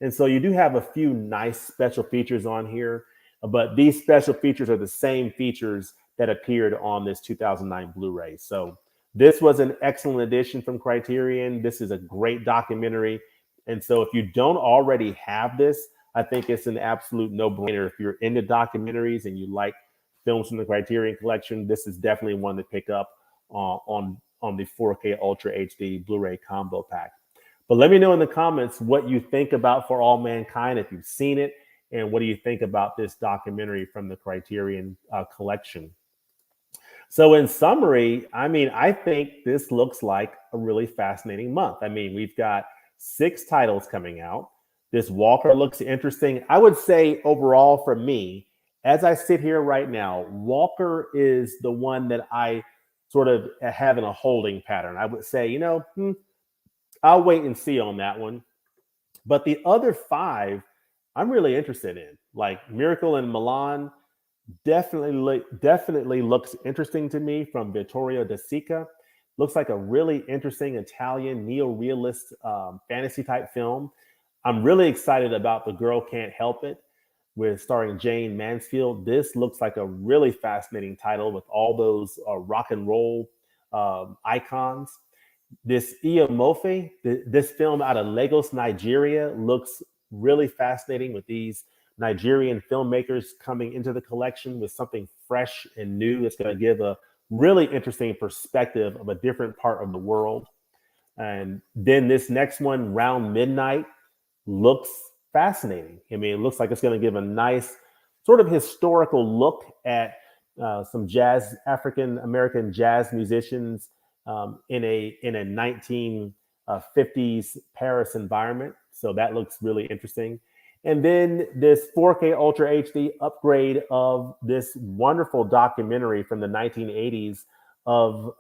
And so you do have a few nice special features on here, but these special features are the same features that appeared on this 2009 Blu-ray. So this was an excellent addition from Criterion. This is a great documentary. And so if you don't already have this, I think it's an absolute no-brainer. If you're into documentaries and you like films from the Criterion Collection, this is definitely one to pick up on the 4K Ultra HD Blu-ray combo pack. But let me know in the comments what you think about For All Mankind, if you've seen it, and what do you think about this documentary from the Criterion Collection. So in summary, I think this looks like a really fascinating month. We've got 6 titles coming out. This Walker looks interesting. I would say overall for me, as I sit here right now, Walker is the one that I sort of have in a holding pattern. I would say, I'll wait and see on that one. But the other 5, I'm really interested in. Like Miracle in Milan, definitely looks interesting to me from Vittorio De Sica. Looks like a really interesting Italian neo-realist fantasy type film. I'm really excited about The Girl Can't Help It, with starring Jane Mansfield. This looks like a really fascinating title with all those rock and roll icons. This Iyamofe, this film out of Lagos, Nigeria, looks really fascinating with these Nigerian filmmakers coming into the collection with something fresh and new that's going to give a really interesting perspective of a different part of the world. And then this next one, Round Midnight, looks fascinating. It looks like it's going to give a nice sort of historical look at some African American jazz musicians in a 1950s Paris environment. So that looks really interesting. And then this 4K Ultra HD upgrade of this wonderful documentary from the 1980s of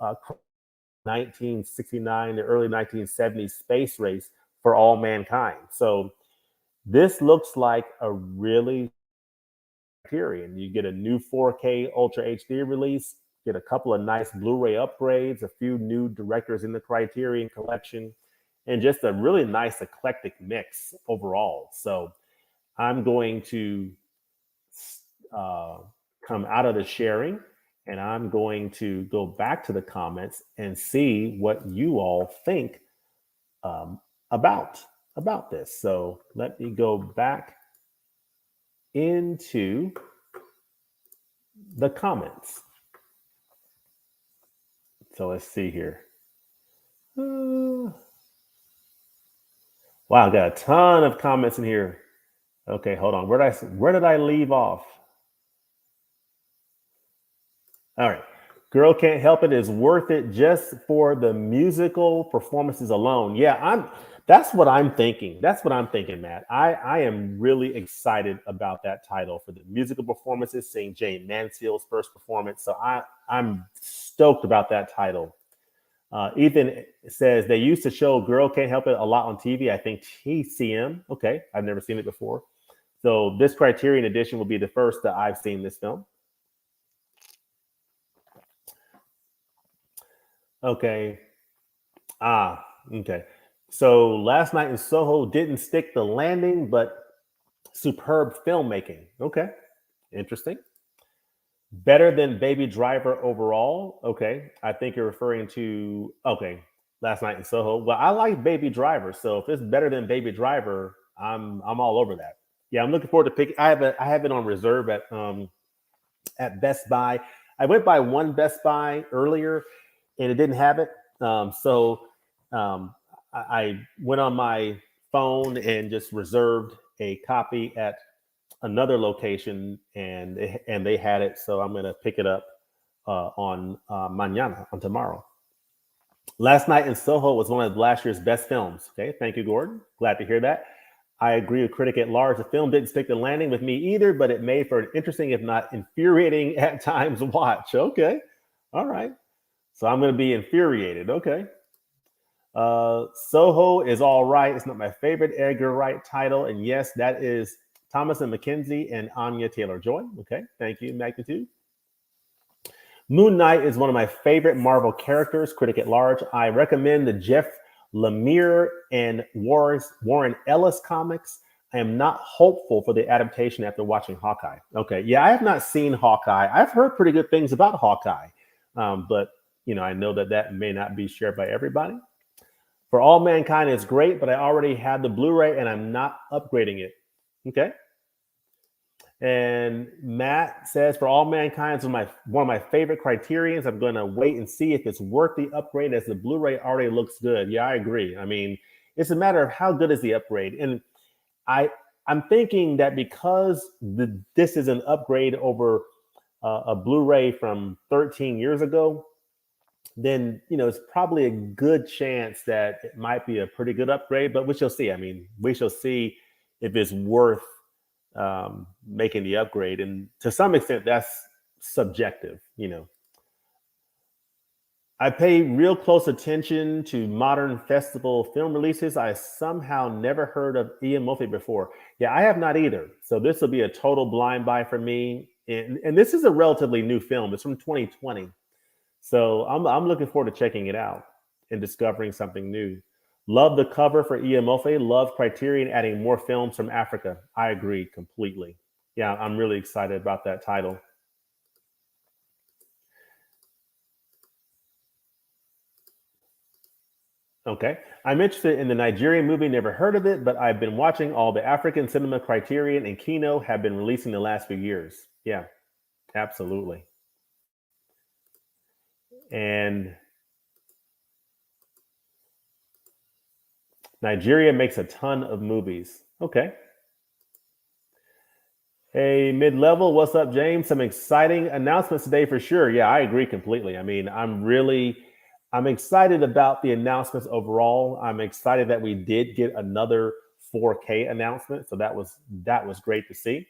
1969 to early 1970s space race For All Mankind. So this looks like a really Criterion. You get a new 4K Ultra HD release, get a couple of nice Blu-ray upgrades, a few new directors in the Criterion Collection, and just a really nice eclectic mix overall. So I'm going to come out of the sharing and I'm going to go back to the comments and see what you all think about this. So let me go back into the comments. So let's see here. Wow, I got a ton of comments in here. Okay, hold on. Where did I leave off? All right. Girl Can't Help It is worth it just for the musical performances alone. Yeah, that's what I'm thinking. That's what I'm thinking, Matt. I am really excited about that title for the musical performances, seeing Jane Mansfield's first performance. So I'm stoked about that title. Ethan says they used to show Girl Can't Help It a lot on TV. I think TCM. Okay, I've never seen it before. So this Criterion edition will be the first that I've seen this film. Okay. Okay. So Last Night in Soho didn't stick the landing, but superb filmmaking. Okay. Interesting. Better than Baby Driver overall. Okay. I think you're referring to, okay, Last Night in Soho. Well, I like Baby Driver. So if it's better than Baby Driver, I'm all over that. Yeah, I'm looking forward to pick. I have it on reserve at Best Buy. I went by one Best Buy earlier and it didn't have it. So I went on my phone and just reserved a copy at another location, and they had it. So I'm gonna pick it up on mañana, on tomorrow. Last Night in Soho was one of last year's best films. Okay, thank you, Gordon. Glad to hear that. I agree with critic at large. The film didn't stick the landing with me either, but it made for an interesting, if not infuriating at times, watch. Okay, all right. So I'm going to be infuriated. Okay. Soho is all right. It's not my favorite Edgar Wright title, and yes, that is Thomas and Mackenzie and Anya Taylor Joy. Okay, thank you, Magnitude. Moon Knight is one of my favorite Marvel characters, critic at large. I recommend the Jeff Lemire and Warren Ellis comics. I am not hopeful for the adaptation after watching Hawkeye. Okay, yeah, I have not seen Hawkeye. I've heard pretty good things about Hawkeye, but I know that may not be shared by everybody. For All Mankind is great, but I already had the Blu-ray and I'm not upgrading it. Okay. And Matt says, For All Mankind is one of my favorite Criterions. I'm going to wait and see if it's worth the upgrade, as the Blu-ray already looks good. Yeah, I agree. I mean, it's a matter of how good is the upgrade. And I'm thinking that because this is an upgrade over a Blu-ray from 13 years ago, then it's probably a good chance that it might be a pretty good upgrade. But we shall see. I mean, we shall see if it's worth making the upgrade, and to some extent that's subjective. I pay real close attention to modern festival film releases. I somehow never heard of Ian Murphy before. Yeah, I have not either, so this will be a total blind buy for me, and this is a relatively new film. It's from 2020, so I'm looking forward to checking it out and discovering something new. Love the cover for Ian Murphy. Love Criterion adding more films from Africa. I agree completely. Yeah, I'm really excited about that title. Okay. I'm interested in the Nigerian movie. Never heard of it, but I've been watching all the African cinema Criterion and Kino have been releasing the last few years. Yeah, absolutely. And Nigeria makes a ton of movies. Okay. Hey, mid level, what's up, James? Some exciting announcements today for sure. Yeah, I agree completely. I mean, I'm excited about the announcements overall. I'm excited that we did get another 4K announcement, so that was great to see.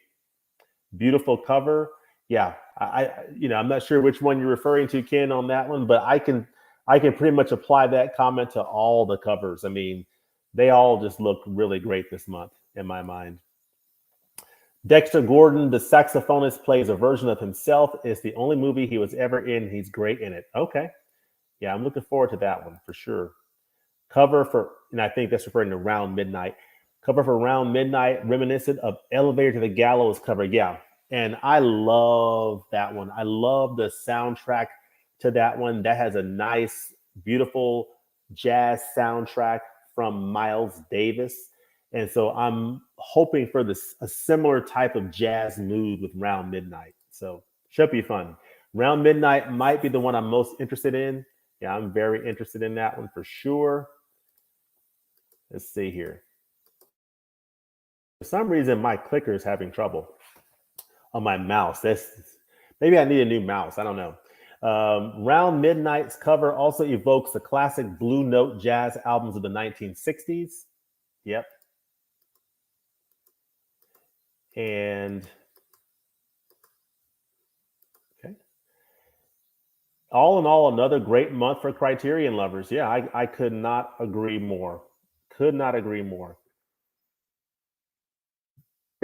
Beautiful cover. Yeah, I'm not sure which one you're referring to, Ken, on that one, but I can pretty much apply that comment to all the covers. I mean, they all just look really great this month in my mind. Dexter Gordon, the saxophonist, plays a version of himself. It's the only movie he was ever in. He's great in it. Okay. Yeah, I'm looking forward to that one for sure. Cover for, and I think that's referring to Round Midnight. Cover for Round Midnight, reminiscent of Elevator to the Gallows cover. Yeah. And I love that one. I love the soundtrack to that one. That has a nice, beautiful jazz soundtrack from Miles Davis. And so I'm hoping for a similar type of jazz mood with Round Midnight. So should be fun. Round Midnight might be the one I'm most interested in. Yeah, I'm very interested in that one for sure. Let's see here. For some reason, my clicker is having trouble on my mouse. Maybe I need a new mouse. I don't know. Round Midnight's cover also evokes the classic Blue Note jazz albums of the 1960s. Yep. And okay. All in all, another great month for Criterion lovers. Yeah, I could not agree more. Could not agree more.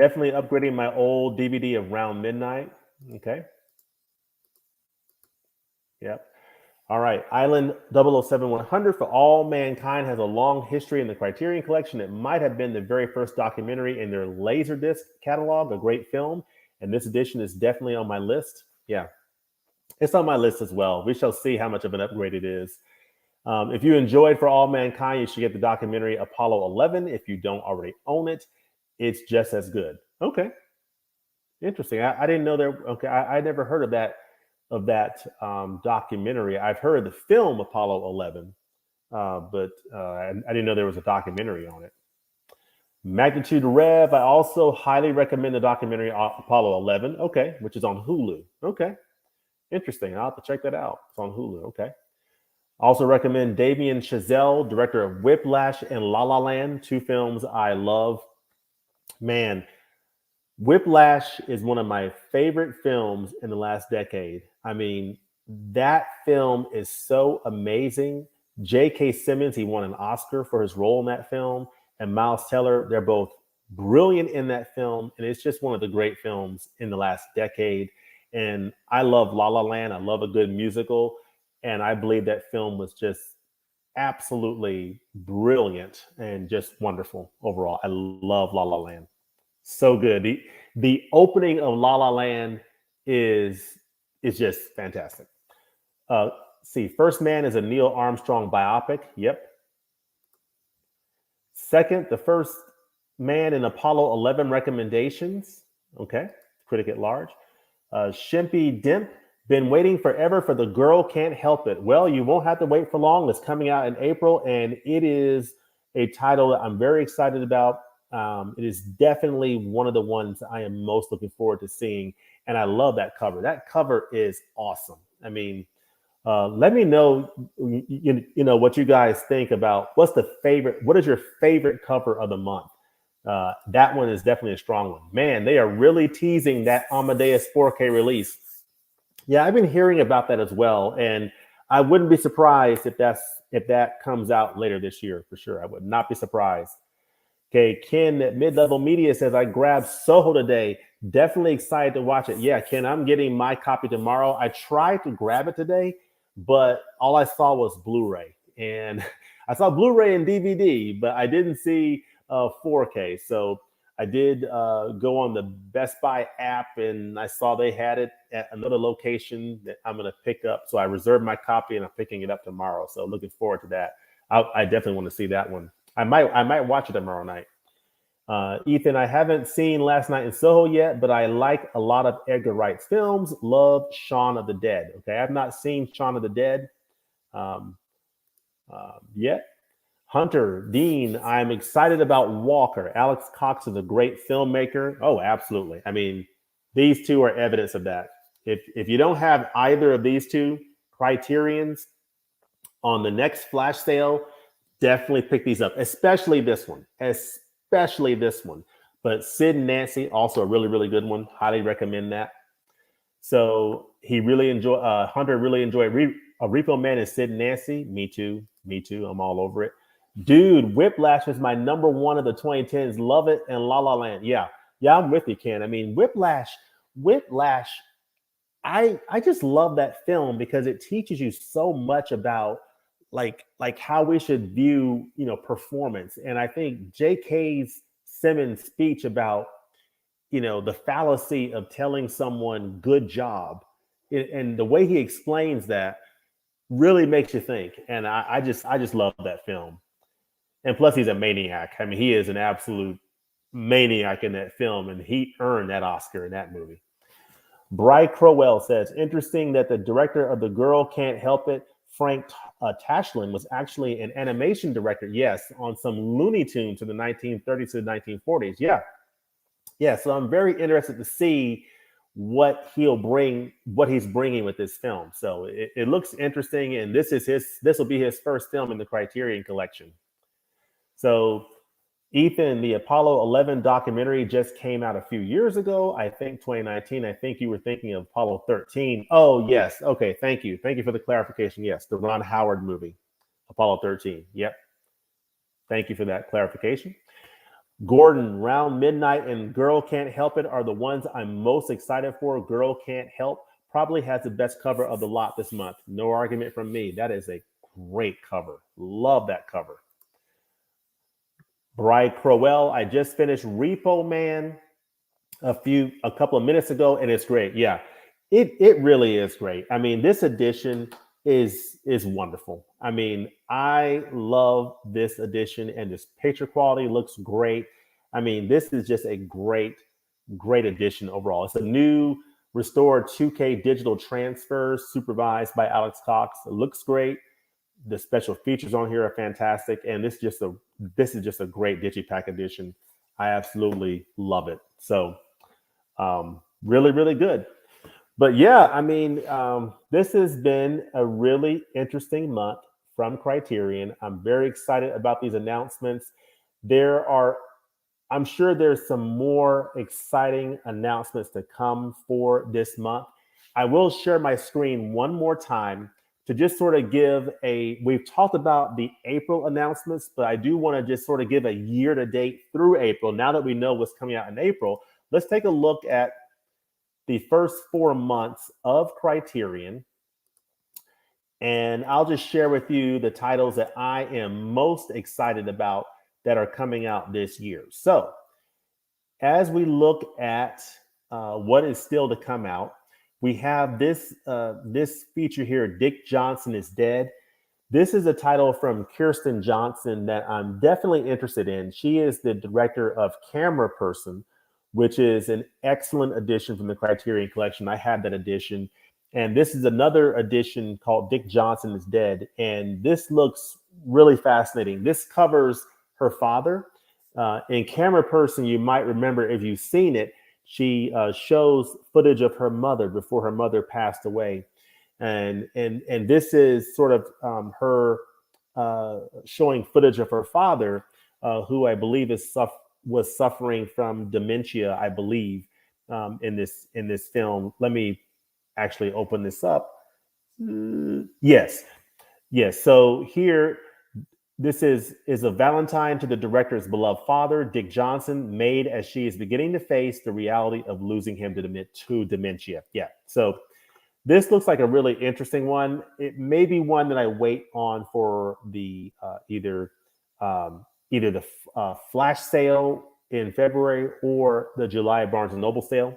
Definitely upgrading my old DVD of Round Midnight. Okay. Yep. All right. Island 007-100 for All Mankind has a long history in the Criterion Collection. It might have been the very first documentary in their Laserdisc catalog, a great film. And this edition is definitely on my list. Yeah, it's on my list as well. We shall see how much of an upgrade it is. If you enjoyed For All Mankind, you should get the documentary Apollo 11. If you don't already own it, it's just as good. Okay. Interesting. I didn't know there. Okay. I never heard of that documentary. I've heard the film Apollo 11, but I didn't know there was a documentary on it. Magnitude Rev. I also highly recommend the documentary Apollo 11. Okay, which is on Hulu. Okay, interesting. I'll have to check that out. It's on Hulu. Okay. Also recommend Damien Chazelle, director of Whiplash and La La Land, two films I love. Man, Whiplash is one of my favorite films in the last decade. I mean, that film is so amazing. J.K. Simmons, he won an Oscar for his role in that film, and Miles Teller, they're both brilliant in that film, and it's just one of the great films in the last decade. And I love La La Land. I love a good musical, and I believe that film was just absolutely brilliant and just wonderful overall. I love La La Land. So good. The opening of La La Land is just fantastic. See, First Man is a Neil Armstrong biopic. Yep. Second, the first man in Apollo 11 recommendations. Okay. Critic at large. Shimpy Dimp, been waiting forever for The Girl Can't Help It. Well, you won't have to wait for long. It's coming out in April, and it is a title that I'm very excited about. It is definitely one of the ones I am most looking forward to seeing. And I love that cover. That cover is awesome. I mean, let me know, you know, what you guys think about what is your favorite cover of the month? That one is definitely a strong one. Man, they are really teasing that Amadeus 4K release. Yeah, I've been hearing about that as well. And I wouldn't be surprised if that comes out later this year for sure. I would not be surprised. Okay, Ken at Mid-Level Media says, I grabbed Soho today. Definitely excited to watch it. Yeah, Ken, I'm getting my copy tomorrow. I tried to grab it today, but all I saw was Blu-ray. And I saw Blu-ray and DVD, but I didn't see 4K. So I did go on the Best Buy app, and I saw they had it at another location that I'm going to pick up. So I reserved my copy, and I'm picking it up tomorrow. So looking forward to that. I definitely want to see that one. I might watch it tomorrow night. Ethan, I haven't seen Last Night in Soho yet, but I like a lot of Edgar Wright's films. Love Shaun of the Dead. Okay, I've not seen Shaun of the Dead yet. Hunter, Dean, I'm excited about Walker. Alex Cox is a great filmmaker. Oh, absolutely. I mean, these two are evidence of that. If you don't have either of these two Criterions on the next flash sale, definitely pick these up, especially this one. But Sid and Nancy, also a really, really good one. Highly recommend that. So Hunter really enjoyed Repo Man and Sid and Nancy. Me too. I'm all over it. Dude, Whiplash is my number one of the 2010s. Love it. And La La Land. Yeah, I'm with you, Ken. I mean, Whiplash. I just love that film because it teaches you so much about like how we should view, performance. And I think J.K. Simmons' speech about, the fallacy of telling someone good job, and the way he explains that really makes you think. And I just love that film. And plus, he's a maniac. I mean, he is an absolute maniac in that film, and he earned that Oscar in that movie. Bry Crowell says, interesting that the director of The Girl Can't Help It, Frank Tashlin, was actually an animation director, yes, on some Looney Tunes in the 1930s to the 1940s. Yeah, so I'm very interested to see what he's bringing with this film. So it looks interesting, and this will be his first film in the Criterion Collection. So Ethan, the Apollo 11 documentary just came out a few years ago. I think 2019. I think you were thinking of Apollo 13. Oh, yes. Okay. Thank you. Thank you for the clarification. Yes. The Ron Howard movie, Apollo 13. Yep. Thank you for that clarification. Gordon, Round Midnight and Girl Can't Help It are the ones I'm most excited for. Girl Can't Help. probably has the best cover of the lot this month. No argument from me. That is a great cover. Love that cover. Bri Crowell, I just finished Repo Man a couple of minutes ago, and it's great. Yeah, it really is great. I mean, this edition is wonderful. I mean, I love this edition, and this picture quality looks great. I mean, this is just a great edition overall. It's a new restored 2K digital transfer supervised by Alex Cox. It looks great. The special features on here are fantastic, and this is just a great digipack edition. I absolutely love it. So really good. But yeah, I mean, this has been a really interesting month from Criterion. I'm very excited about these announcements. I'm sure there's some more exciting announcements to come for this month. I will share my screen one more time to just sort of we've talked about the April announcements, but I do want to just sort of give a year to date through April. Now that we know what's coming out in April, let's take a look at the first 4 months of Criterion. And I'll just share with you the titles that I am most excited about that are coming out this year. So as we look at what is still to come out, we have this feature here, Dick Johnson is Dead. This is a title from Kirsten Johnson that I'm definitely interested in. She is the director of Camera Person, which is an excellent edition from the Criterion Collection. I have that edition. And this is another edition called Dick Johnson is Dead. And this looks really fascinating. This covers her father. In Camera Person, you might remember if you've seen it, she shows footage of her mother before her mother passed away. And this is sort of her showing footage of her father, who I believe was suffering from dementia, I believe, in this film. Let me actually open this up. Yes. So here, this is a Valentine to the director's beloved father, Dick Johnson, made as she is beginning to face the reality of losing him to dementia. Yeah. So this looks like a really interesting one. It may be one that I wait on for the either the flash sale in February or the July Barnes & Noble sale.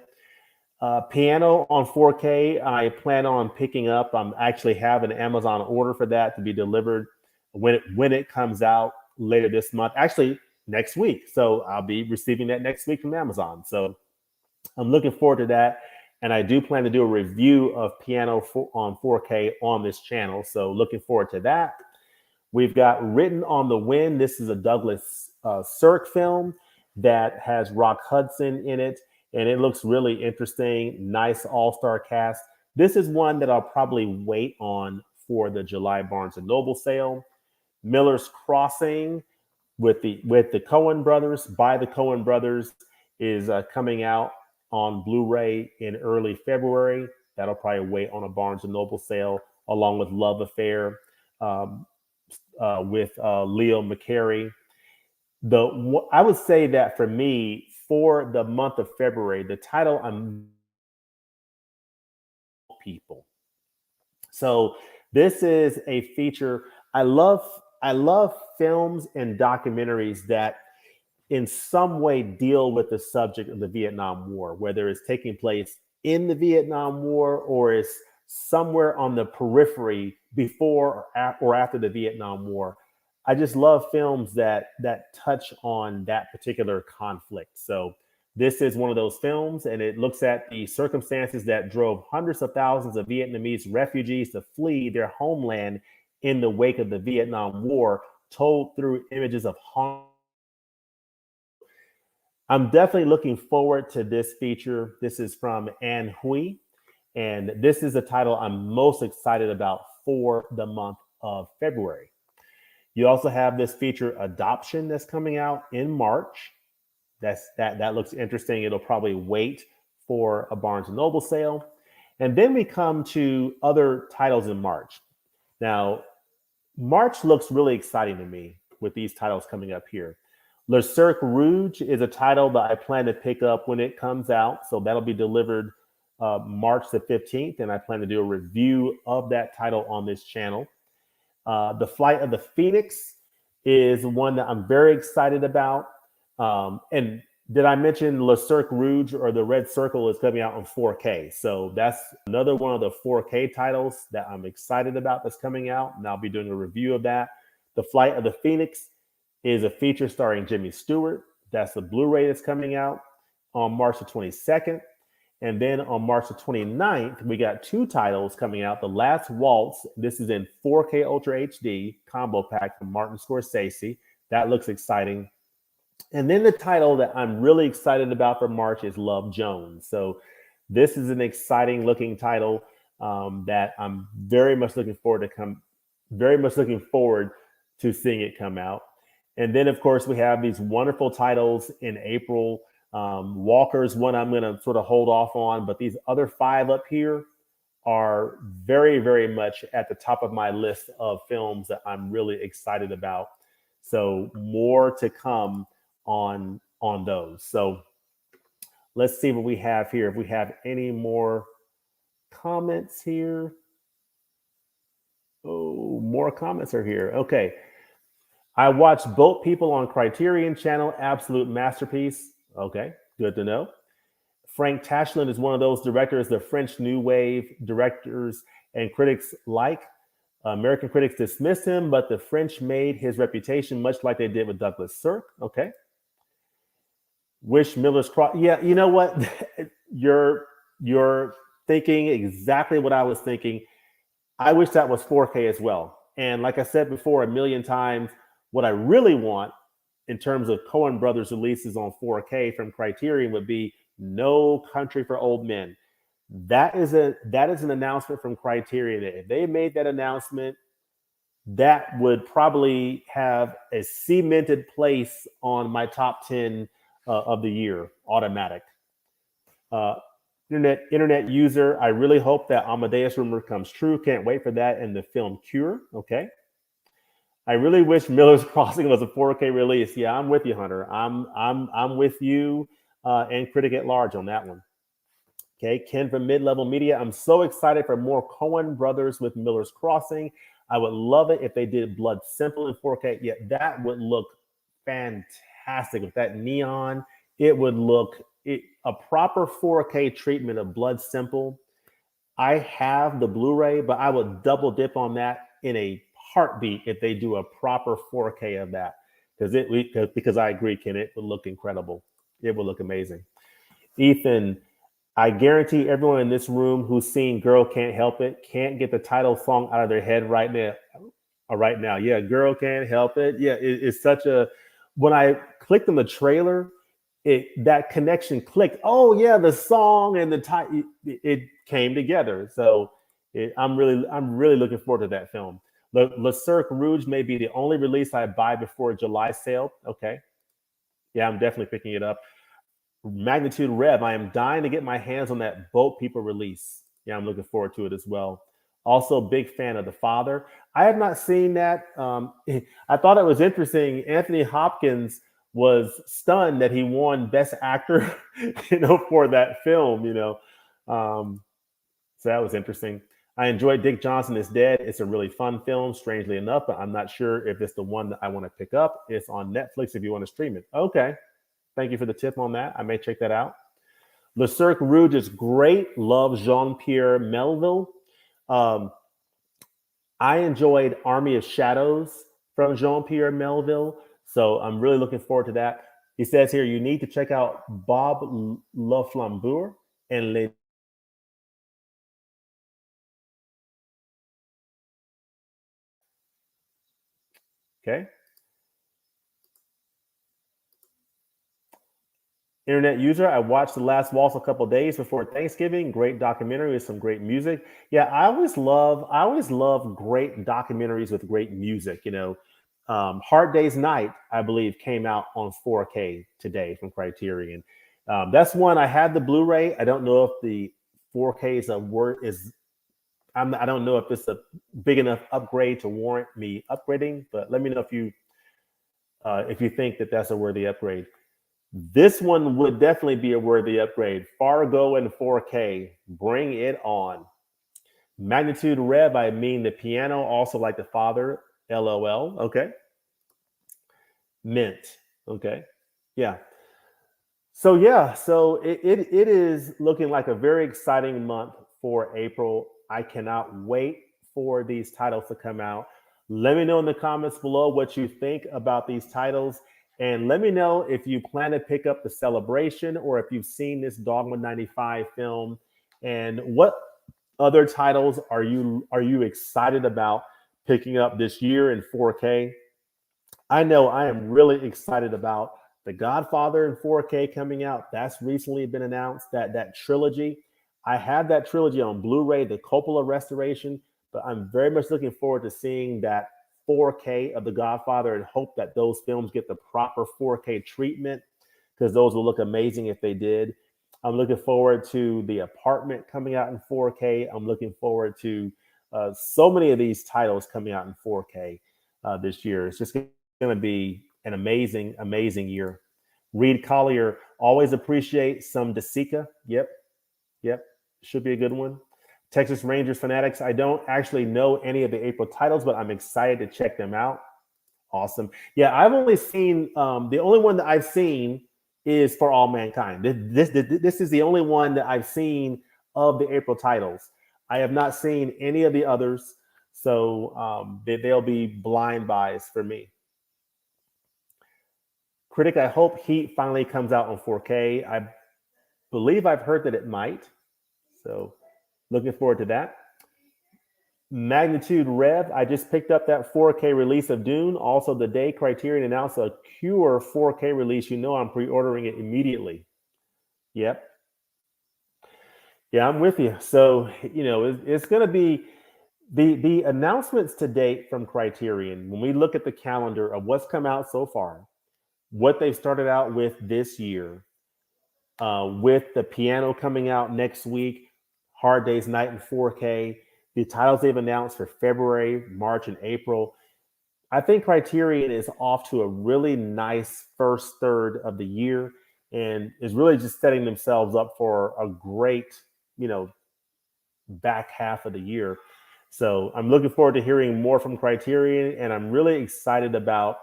Piano on 4K, I plan on picking up. I actually have an Amazon order for that to be delivered when it comes out later this month, actually next week. So I'll be receiving that next week from Amazon. So I'm looking forward to that. And I do plan to do a review of Piano on 4K on this channel. So looking forward to that. We've got Written on the Wind. This is a Douglas Sirk film that has Rock Hudson in it. And it looks really interesting. Nice all-star cast. This is one that I'll probably wait on for the July Barnes & Noble sale. Miller's Crossing with the Coen brothers, by the Coen brothers, is coming out on Blu-ray in early February. That'll probably wait on a Barnes & Noble sale, along with Love Affair with Leo McCarey. I would say that for me, for the month of February, the title I'm people. So this is a feature. I love films and documentaries that in some way deal with the subject of the Vietnam War, whether it's taking place in the Vietnam War or it's somewhere on the periphery before or after the Vietnam War. I just love films that touch on that particular conflict. So this is one of those films, and it looks at the circumstances that drove hundreds of thousands of Vietnamese refugees to flee their homeland in the wake of the Vietnam War, told through images of harm. I'm definitely looking forward to this feature. This is from An Huy, and this is the title I'm most excited about for the month of February. You also have this feature, Adoption, that's coming out in March. That looks interesting. It'll probably wait for a Barnes & Noble sale. And then we come to other titles in March. Now, March looks really exciting to me with these titles coming up here. Le Cercle Rouge is a title that I plan to pick up when it comes out. So that'll be delivered March the 15th, and I plan to do a review of that title on this channel. The Flight of the Phoenix is one that I'm very excited about. And did I mention Le Cercle Rouge, or the Red Circle, is coming out on 4K? So that's another one of the 4K titles that I'm excited about that's coming out, and I'll be doing a review of that. The Flight of the Phoenix is a feature starring Jimmy Stewart. That's the Blu-ray that's coming out on March the 22nd. And then on March the 29th, we got two titles coming out. The Last Waltz, this is in 4K Ultra HD combo pack from Martin Scorsese. That looks exciting. And then the title that I'm really excited about for March is Love Jones. So this is an exciting looking title that I'm very much looking forward to seeing it come out. And then, of course, we have these wonderful titles in April. Walker's one I'm going to sort of hold off on, but these other 5 up here are very, very much at the top of my list of films that I'm really excited about. So more to come on those. So let's see what we have here. If we have any more comments here. Oh, more comments are here. Okay. I watched Boat People on Criterion Channel. Absolute masterpiece. Okay, good to know. Frank Tashlin is one of those directors the French New Wave directors and critics like. American critics dismissed him, but the French made his reputation, much like they did with Douglas Sirk. Okay. Wish Miller's Cross. Yeah, you know what? You're thinking exactly what I was thinking. I wish that was 4K as well. And like I said before a million times, what I really want in terms of Coen Brothers releases on 4K from Criterion would be No Country for Old Men. That is an announcement from Criterion. If they made that announcement, that would probably have a cemented place on my top 10 of the year, automatic. Internet user, I really hope that Amadeus rumor comes true. Can't wait for that in the film Cure. Okay. I really wish Miller's Crossing was a 4K release. Yeah, I'm with you, Hunter. I'm with you and critic at large on that one. Okay, Ken from Mid-Level Media. I'm so excited for more Coen Brothers with Miller's Crossing. I would love it if they did Blood Simple in 4K. Yeah, that would look fantastic with that neon. It would look a proper 4K treatment of Blood Simple. I have the Blu-ray, but I would double dip on that in a heartbeat if they do a proper 4K of that, because I agree, Ken, it would look incredible. It would look amazing. Ethan, I guarantee everyone in this room who's seen Girl Can't Help It can't get the title song out of their head right now. Right now, yeah, Girl Can't Help It. Yeah, it's such a. When I clicked on the trailer, that connection clicked. Oh yeah, the song and the title, it came together. So I'm really looking forward to that film. Le Cercle Rouge may be the only release I buy before July sale. Okay. Yeah, I'm definitely picking it up. Magnitude Rev, I am dying to get my hands on that Boat People release. Yeah, I'm looking forward to it as well. Also, big fan of The Father. I have not seen that. I thought it was interesting. Anthony Hopkins was stunned that he won Best Actor, for that film, So that was interesting. I enjoyed Dick Johnson is Dead. It's a really fun film, strangely enough, but I'm not sure if it's the one that I want to pick up. It's on Netflix if you want to stream it. Okay. Thank you for the tip on that. I may check that out. Le Cercle Rouge is great. Love Jean-Pierre Melville. I enjoyed Army of Shadows from Jean-Pierre Melville. So I'm really looking forward to that. He says here, you need to check out Bob Laflambour and Les. Okay. Internet user, I watched The Last Waltz a couple days before Thanksgiving. Great documentary with some great music. Yeah, I always love great documentaries with great music. Hard Day's Night, I believe, came out on 4K today from Criterion. That's one I had the Blu-ray. I don't know if the 4K I don't know if it's a big enough upgrade to warrant me upgrading, but let me know if you think that that's a worthy upgrade. This one would definitely be a worthy upgrade. Fargo in 4K. Bring it on. Magnitude Rev, I mean the piano, also like the father. LOL. Okay. Mint. Okay. Yeah. So it is looking like a very exciting month for April. I cannot wait for these titles to come out. Let me know in the comments below what you think about these titles. And let me know if you plan to pick up the Celebration or if you've seen this Dogma 95 film. And what other titles are you excited about picking up this year in 4K? I know I am really excited about The Godfather in 4K coming out. That's recently been announced. That trilogy. I have that trilogy on Blu-ray, the Coppola restoration, but I'm very much looking forward to seeing that 4K of The Godfather and hope that those films get the proper 4K treatment because those will look amazing if they did. I'm looking forward to The Apartment coming out in 4K. I'm looking forward to so many of these titles coming out in 4K this year. It's just going to be an amazing, amazing year. Reed Collier, always appreciate some Desika. Yep, should be a good one. Texas Rangers Fanatics, I don't actually know any of the April titles, but I'm excited to check them out. Awesome. Yeah, I've only seen, the only one that I've seen is For All Mankind. This is the only one that I've seen of the April titles. I have not seen any of the others, so they'll be blind buys for me. Critic, I hope Heat finally comes out on 4K. I believe I've heard that it might. So looking forward to that. Magnitude Rev, I just picked up that 4K release of Dune. Also, the day Criterion announced a Cure 4K release, you know I'm pre-ordering it immediately. Yep. Yeah, I'm with you. So, you know, it's going to be the announcements to date from Criterion. When we look at the calendar of what's come out so far, what they've started out with this year, with the piano coming out next week, Hard Day's Night in 4K, the titles they've announced for February, March, and April. I think Criterion is off to a really nice first third of the year and is really just setting themselves up for a great, you know, back half of the year. So I'm looking forward to hearing more from Criterion, and I'm really excited about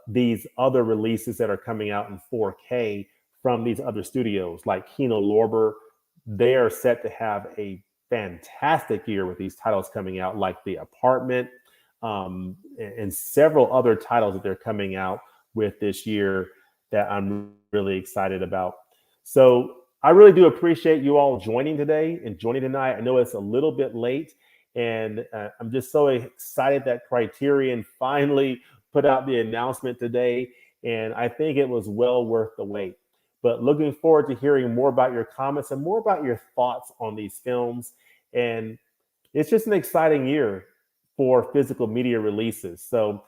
these other releases that are coming out in 4K from these other studios like Kino Lorber. They are set to have a fantastic year with these titles coming out, like The Apartment, and several other titles that they're coming out with this year that I'm really excited about. So I really do appreciate you all joining today and joining tonight. I know it's a little bit late, and I'm just so excited that Criterion finally put out the announcement today, and I think it was well worth the wait. But looking forward to hearing more about your comments and more about your thoughts on these films. And it's just an exciting year for physical media releases. So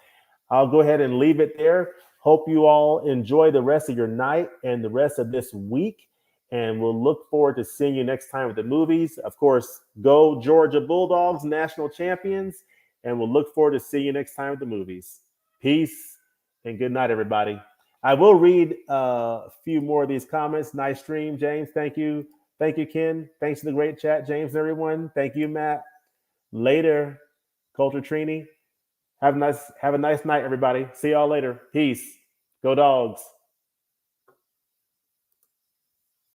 I'll go ahead and leave it there. Hope you all enjoy the rest of your night and the rest of this week. And we'll look forward to seeing you next time with the movies. Of course, go Georgia Bulldogs, national champions. And we'll look forward to seeing you next time with the movies. Peace and good night, everybody. I will read a few more of these comments. Nice stream, James. Thank you. Thank you, Ken. Thanks for the great chat, James and everyone. Thank you, Matt. Later, Culture Trini. Have a nice night, everybody. See y'all later. Peace. Go Dogs.